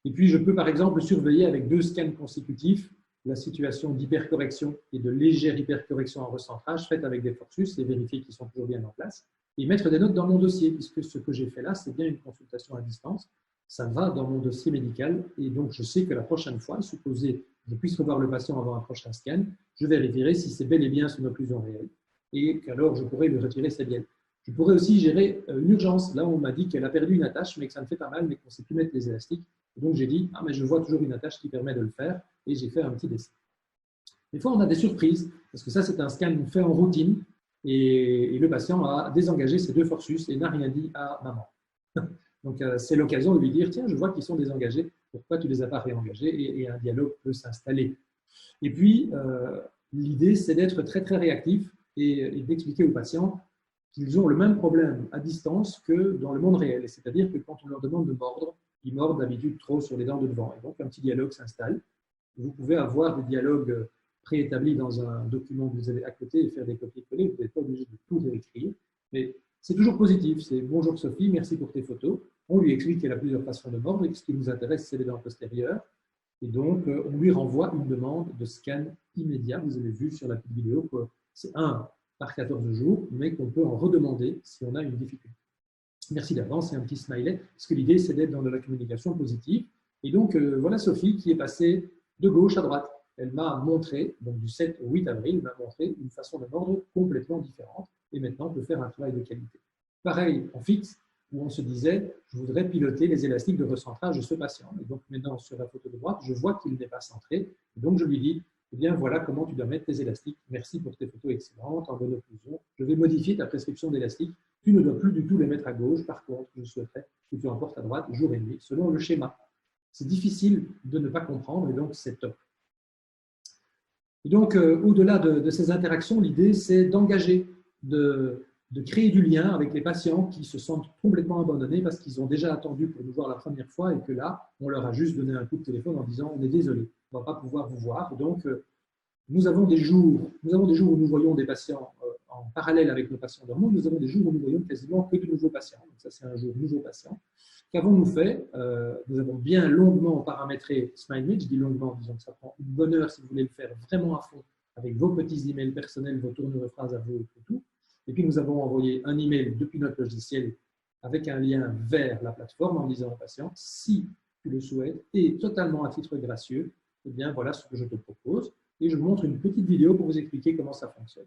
Et puis, je peux par exemple surveiller avec 2 scans consécutifs la situation d'hypercorrection et de légère hypercorrection en recentrage faite avec des forceps et vérifier qu'ils sont toujours bien en place et mettre des notes dans mon dossier puisque ce que j'ai fait là, c'est bien une consultation à distance. Ça va dans mon dossier médical et donc je sais que la prochaine fois, supposé que je puisse revoir le patient avant un prochain scan, je vérifierai si c'est bel et bien son occlusion réelle et qu'alors je pourrai lui retirer ses bielles. Je pourrais aussi gérer une urgence. Là, on m'a dit qu'elle a perdu une attache, mais que ça ne fait pas mal, mais qu'on ne sait plus mettre les élastiques. Et donc, j'ai dit, mais je vois toujours une attache qui permet de le faire, et j'ai fait un petit dessin. Des fois, on a des surprises, parce que ça, c'est un scan fait en routine, et le patient a désengagé ses 2 forceps et n'a rien dit à maman. Donc, c'est l'occasion de lui dire, tiens, je vois qu'ils sont désengagés, pourquoi tu ne les as pas réengagés, et un dialogue peut s'installer. Et puis, l'idée, c'est d'être très, très réactif et d'expliquer aux patients qu'ils ont le même problème à distance que dans le monde réel. C'est-à-dire que quand on leur demande de mordre, ils mordent d'habitude trop sur les dents de devant. Et donc, un petit dialogue s'installe. Vous pouvez avoir des dialogues préétablis dans un document que vous avez à côté et faire des copier-coller. Vous n'êtes pas obligé de tout réécrire. Mais c'est toujours positif. C'est « Bonjour Sophie, merci pour tes photos ». On lui explique qu'elle a plusieurs façons de mordre et que ce qui nous intéresse, c'est les dents postérieures. Et donc, on lui renvoie une demande de scan immédiat. Vous avez vu sur la petite vidéo que c'est 1 par 14 jours, mais qu'on peut en redemander si on a une difficulté. Merci d'avance et un petit smiley, parce que l'idée, c'est d'être dans de la communication positive. Et donc, voilà Sophie qui est passée de gauche à droite. Elle m'a montré, donc du 7 au 8 avril, elle m'a montré une façon de mordre complètement différente. Et maintenant, on peut faire un travail de qualité. Pareil, en fixe, où on se disait, je voudrais piloter les élastiques de recentrage de ce patient. Et donc, maintenant, sur la photo de droite, je vois qu'il n'est pas centré. Et donc, je lui dis, eh bien, voilà comment tu dois mettre tes élastiques. Merci pour tes photos excellentes, en bonne occlusion. Je vais modifier ta prescription d'élastiques. Tu ne dois plus du tout les mettre à gauche. Par contre, je souhaiterais que tu en portes à droite jour et nuit, selon le schéma. C'est difficile de ne pas comprendre et donc c'est top. Et donc, au-delà de ces interactions, l'idée, c'est d'engager, de créer du lien avec les patients qui se sentent complètement abandonnés parce qu'ils ont déjà attendu pour nous voir la première fois et que là, on leur a juste donné un coup de téléphone en disant « on est désolé, on ne va pas pouvoir vous voir ». Donc, nous avons des jours où nous voyons des patients en parallèle avec nos patients normaux, nous avons des jours où nous voyons quasiment que de nouveaux patients. Donc ça, c'est un jour nouveau patient. Qu'avons-nous fait? Nous avons bien longuement paramétré SmileMate. Je dis longuement, disons que ça prend une bonne heure si vous voulez le faire vraiment à fond, avec vos petits emails personnels, vos tournures de phrases à vous et tout. Et puis, nous avons envoyé un email depuis notre logiciel avec un lien vers la plateforme en disant au patient, si tu le souhaites, et totalement à titre gracieux, eh bien, voilà ce que je te propose. Et je vous montre une petite vidéo pour vous expliquer comment ça fonctionne.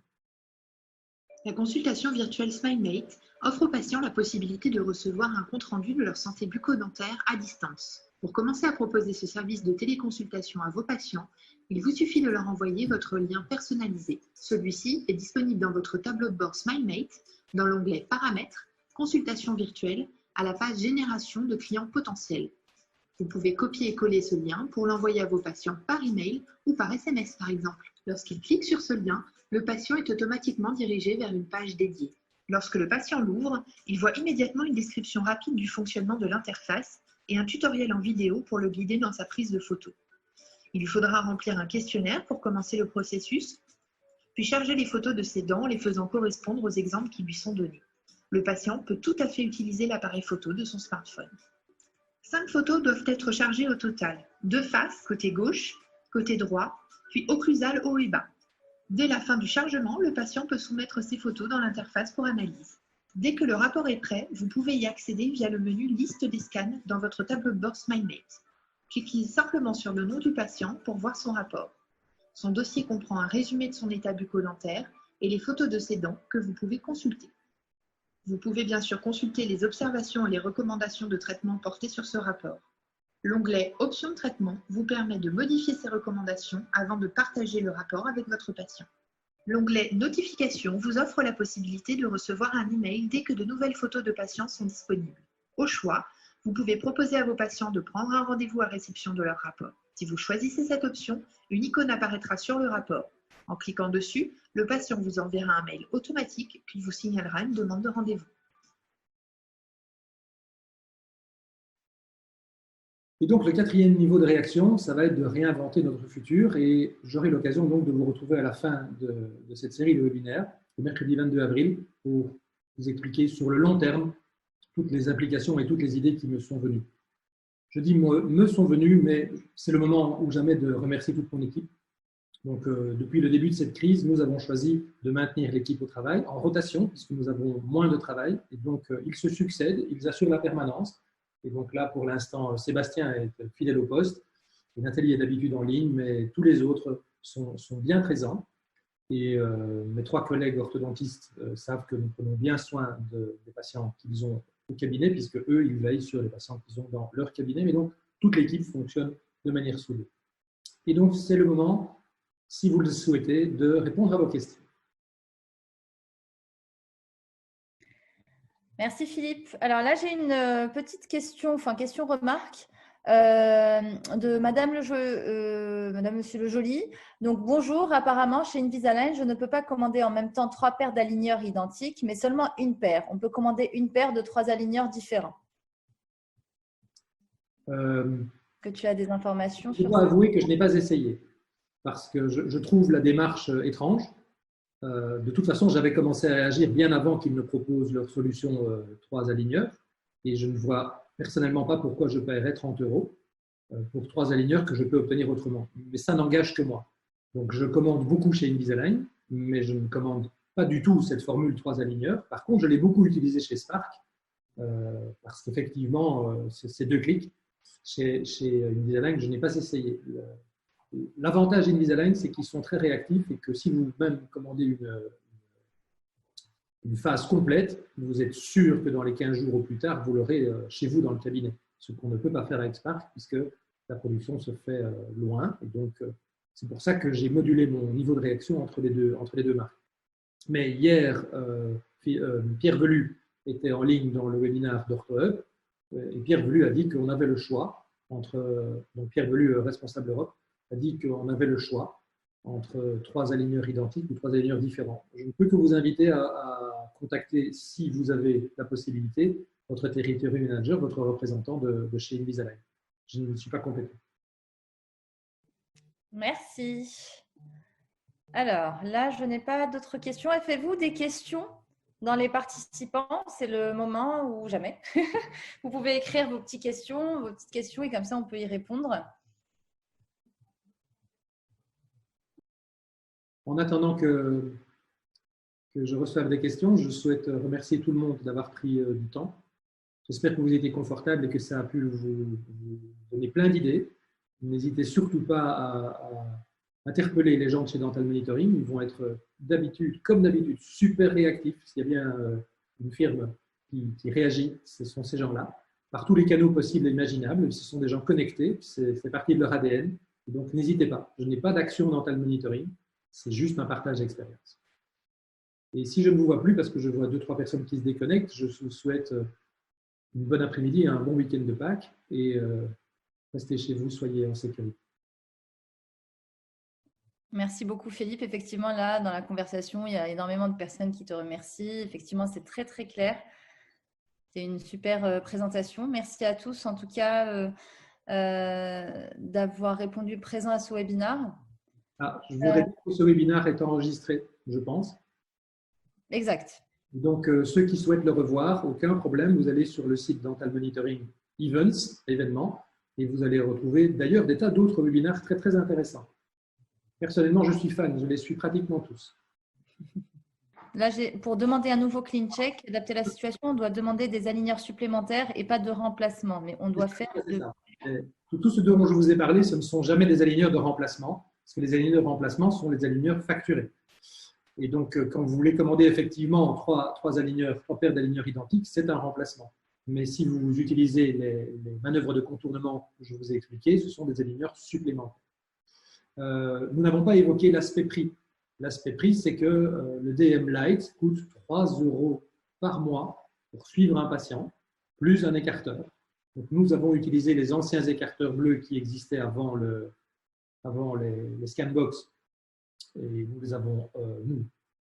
La consultation virtuelle SmileMate offre aux patients la possibilité de recevoir un compte-rendu de leur santé bucco-dentaire à distance. Pour commencer à proposer ce service de téléconsultation à vos patients, il vous suffit de leur envoyer votre lien personnalisé. Celui-ci est disponible dans votre tableau de bord SmileMate, dans l'onglet Paramètres, Consultation virtuelle, à la page Génération de clients potentiels. Vous pouvez copier et coller ce lien pour l'envoyer à vos patients par email ou par SMS par exemple. Lorsqu'il clique sur ce lien, le patient est automatiquement dirigé vers une page dédiée. Lorsque le patient l'ouvre, il voit immédiatement une description rapide du fonctionnement de l'interface et un tutoriel en vidéo pour le guider dans sa prise de photos. Il lui faudra remplir un questionnaire pour commencer le processus, puis charger les photos de ses dents en les faisant correspondre aux exemples qui lui sont donnés. Le patient peut tout à fait utiliser l'appareil photo de son smartphone. 5 photos doivent être chargées au total, 2 faces, côté gauche, côté droit, puis occlusales haut et bas. Dès la fin du chargement, le patient peut soumettre ses photos dans l'interface pour analyse. Dès que le rapport est prêt, vous pouvez y accéder via le menu Liste des scans dans votre tableau de bord SmileMate. Cliquez simplement sur le nom du patient pour voir son rapport. Son dossier comprend un résumé de son état bucco-dentaire et les photos de ses dents que vous pouvez consulter. Vous pouvez bien sûr consulter les observations et les recommandations de traitement portées sur ce rapport. L'onglet Options de traitement vous permet de modifier ces recommandations avant de partager le rapport avec votre patient. L'onglet Notifications vous offre la possibilité de recevoir un email dès que de nouvelles photos de patients sont disponibles. Au choix, vous pouvez proposer à vos patients de prendre un rendez-vous à réception de leur rapport. Si vous choisissez cette option, une icône apparaîtra sur le rapport. En cliquant dessus, le patient vous enverra un mail automatique puis vous signalera une demande de rendez-vous. Et donc, le 4e niveau de réaction, ça va être de réinventer notre futur. Et j'aurai l'occasion donc de vous retrouver à la fin de cette série de webinaires, le mercredi 22 avril, pour vous expliquer sur le long terme toutes les applications et toutes les idées qui me sont venues. Je dis me sont venues, mais c'est le moment ou jamais de remercier toute mon équipe. Donc, depuis le début de cette crise, nous avons choisi de maintenir l'équipe au travail en rotation, puisque nous avons moins de travail. Et donc, ils se succèdent, ils assurent la permanence. Et donc là, pour l'instant, Sébastien est fidèle au poste. Et Nathalie est d'habitude en ligne, mais tous les autres sont bien présents. Et mes 3 collègues orthodontistes savent que nous prenons bien soin des patients qu'ils ont au cabinet, puisque eux, ils veillent sur les patients qu'ils ont dans leur cabinet. Mais donc, toute l'équipe fonctionne de manière soudée. Et donc, c'est le moment, si vous le souhaitez, de répondre à vos questions. Merci Philippe. Alors là, j'ai une petite question, enfin question-remarque de Madame Monsieur Le Joly. Donc bonjour, apparemment chez Invisalign, je ne peux pas commander en même temps 3 paires d'aligneurs identiques, mais seulement une paire. On peut commander une paire de 3 aligneurs différents. Que tu as des informations sur ça? Je dois avouer que je n'ai pas essayé, parce que je trouve la démarche étrange. De toute façon, j'avais commencé à réagir bien avant qu'ils ne proposent leur solution 3 aligneurs. Et je ne vois personnellement pas pourquoi je paierais 30 € pour 3 aligneurs que je peux obtenir autrement. Mais ça n'engage que moi. Donc, je commande beaucoup chez Invisalign, mais je ne commande pas du tout cette formule 3 aligneurs. Par contre, je l'ai beaucoup utilisée chez Spark, parce qu'effectivement, c'est 2 clics. Chez Invisalign, je n'ai pas essayé. L'avantage d'Invisalign, c'est qu'ils sont très réactifs et que si vous-même commandez une phase complète, vous êtes sûr que dans les 15 jours ou plus tard, vous l'aurez chez vous dans le cabinet. Ce qu'on ne peut pas faire avec Spark puisque la production se fait loin. Et donc, c'est pour ça que j'ai modulé mon niveau de réaction entre les deux marques. Mais hier, Pierre Velu était en ligne dans le webinaire d'OrthoHub et Pierre Velu a dit qu'on avait le choix donc Pierre Velu, responsable Europe, a dit qu'on avait le choix entre 3 aligneurs identiques ou 3 aligneurs différents. Je ne peux que vous inviter à contacter, si vous avez la possibilité, votre territory manager, votre représentant de chez Invisalign. Je ne suis pas compétent. Merci. Alors, là, je n'ai pas d'autres questions. Avez-vous des questions dans les participants? C'est le moment ou jamais. Vous pouvez écrire vos petites questions et comme ça, on peut y répondre. En attendant que je reçoive des questions, je souhaite remercier tout le monde d'avoir pris du temps. J'espère que vous étiez confortable et que ça a pu vous donner plein d'idées. N'hésitez surtout pas à interpeller les gens de chez Dental Monitoring. Ils vont être comme d'habitude, super réactifs. S'il y a bien une firme qui réagit, ce sont ces gens-là, par tous les canaux possibles et imaginables. Ce sont des gens connectés, c'est partie de leur ADN. Et donc, n'hésitez pas. Je n'ai pas d'action Dental Monitoring. C'est juste un partage d'expérience. Et si je ne vous vois plus, parce que je vois 2-3 personnes qui se déconnectent, je vous souhaite une bonne après-midi et un bon week-end de Pâques. Et restez chez vous, soyez en sécurité. Merci beaucoup Philippe. Effectivement, là, dans la conversation, il y a énormément de personnes qui te remercient. Effectivement, c'est très, très clair. C'était une super présentation. Merci à tous, en tout cas, d'avoir répondu présent à ce webinaire. Je voudrais dire que ce webinaire est enregistré, je pense. Exact. Donc, ceux qui souhaitent le revoir, aucun problème, vous allez sur le site Dental Monitoring Events, événements, et vous allez retrouver d'ailleurs des tas d'autres webinaires très, très intéressants. Personnellement, je suis fan, je les suis pratiquement tous. Là, pour demander un nouveau clean check, adapter la situation, on doit demander des aligneurs supplémentaires et pas de remplacement, mais on doit faire… Tout ce dont je vous ai parlé, ce ne sont jamais des aligneurs de remplacement, parce que les aligneurs de remplacement sont les aligneurs facturés. Et donc, quand vous voulez commander effectivement trois paires d'aligneurs identiques, c'est un remplacement. Mais si vous utilisez les manœuvres de contournement que je vous ai expliquées, ce sont des aligneurs supplémentaires. Nous n'avons pas évoqué l'aspect prix. L'aspect prix, c'est que le DM Lite coûte 3 € par mois pour suivre un patient, plus un écarteur. Donc, nous avons utilisé les anciens écarteurs bleus qui existaient avant les scanbox et nous les avons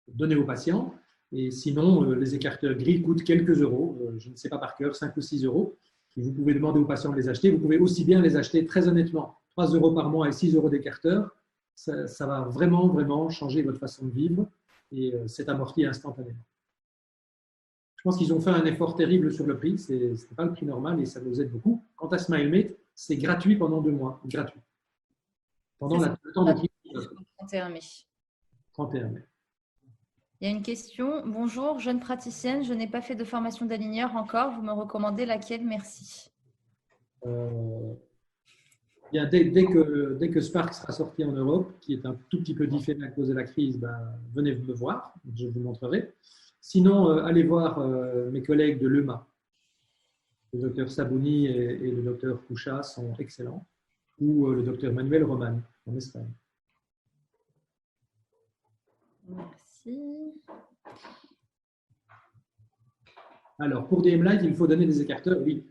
donnés aux patients. Et sinon, les écarteurs gris coûtent quelques euros, je ne sais pas par cœur, 5 ou 6 €. Et vous pouvez demander aux patients de les acheter. Vous pouvez aussi bien les acheter très honnêtement. 3 € par mois et 6 € d'écarteur, ça va vraiment, vraiment changer votre façon de vivre et c'est amorti instantanément. Je pense qu'ils ont fait un effort terrible sur le prix. Ce n'est pas le prix normal et ça nous aide beaucoup. Quant à SmileMate, c'est gratuit pendant 2 mois. Gratuit. Pendant le temps de crise. 31 mai. 31 mai. Il y a une question. Bonjour, jeune praticienne, je n'ai pas fait de formation d'aligneur encore. Vous me recommandez laquelle? Merci. Dès que Spark sera sorti en Europe, qui est un tout petit peu différent à cause de la crise, venez me voir, je vous montrerai. Sinon, allez voir mes collègues de l'EMA. Le docteur Sabouni et le docteur Koucha sont excellents, ou le docteur Manuel Roman en Espagne. Merci. Alors, pour DM Lite, il faut donner des écarteurs, oui.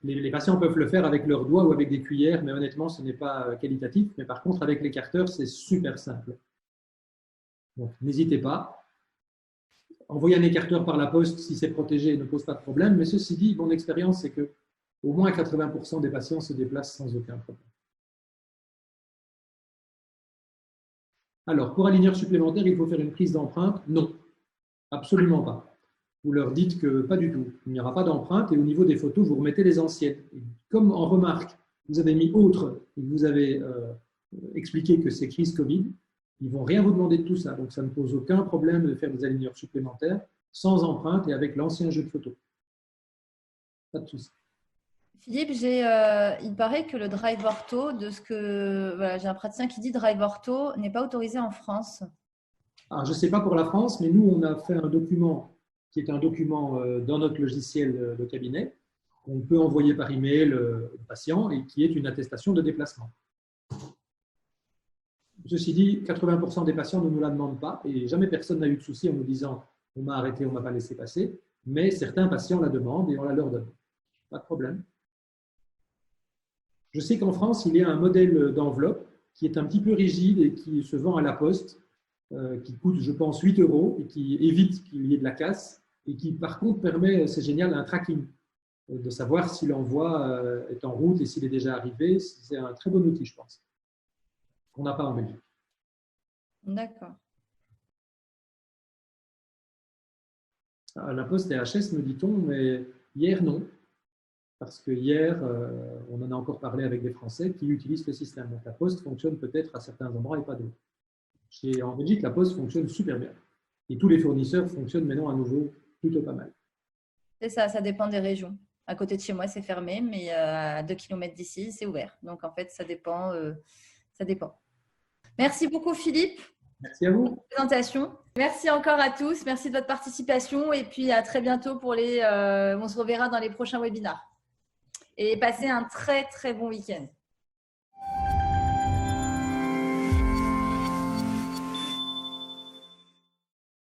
Les patients peuvent le faire avec leurs doigts ou avec des cuillères, mais honnêtement, ce n'est pas qualitatif. Mais par contre, avec l'écarteur, c'est super simple. Donc, n'hésitez pas. Envoyer un écarteur par la poste, si c'est protégé, ne pose pas de problème. Mais ceci dit, mon expérience, c'est que au moins 80% des patients se déplacent sans aucun problème. Alors, pour aligneur supplémentaire, il faut faire une prise d'empreinte? Non, absolument pas. Vous leur dites que pas du tout, il n'y aura pas d'empreinte et au niveau des photos, vous remettez les anciennes. Et comme en remarque, vous avez mis autre et vous avez expliqué que c'est crise Covid, ils ne vont rien vous demander de tout ça. Donc, ça ne pose aucun problème de faire des aligneurs supplémentaires sans empreinte et avec l'ancien jeu de photos. Pas de souci. Philippe, il paraît que le drive ortho, j'ai un praticien qui dit drive ortho n'est pas autorisé en France. Alors, je ne sais pas pour la France, mais nous, on a fait un document qui est un document dans notre logiciel de cabinet qu'on peut envoyer par email au patient et qui est une attestation de déplacement. Ceci dit, 80% des patients ne nous la demandent pas et jamais personne n'a eu de souci en nous disant on m'a arrêté, on ne m'a pas laissé passer, mais certains patients la demandent et on la leur donne. Pas de problème. Je sais qu'en France, il y a un modèle d'enveloppe qui est un petit peu rigide et qui se vend à la poste, qui coûte, je pense, 8 € et qui évite qu'il y ait de la casse et qui, par contre, permet, c'est génial, un tracking, de savoir si l'envoi est en route et s'il est déjà arrivé. C'est un très bon outil, je pense, qu'on n'a pas en Belgique. D'accord. À la poste THS, me dit-on, mais hier, non. Parce que hier, on en a encore parlé avec des Français qui utilisent le système. Donc, la poste fonctionne peut-être à certains endroits et pas d'autres. En Belgique, la poste fonctionne super bien. Et tous les fournisseurs fonctionnent maintenant à nouveau plutôt pas mal. C'est ça, ça dépend des régions. À côté de chez moi, c'est fermé, mais à 2 km d'ici, c'est ouvert. Donc, en fait, ça dépend. Merci beaucoup, Philippe. Merci à vous. Pour la présentation. Merci encore à tous. Merci de votre participation. Et puis, à très bientôt on se reverra dans les prochains webinaires. Et passez un très, très bon week-end.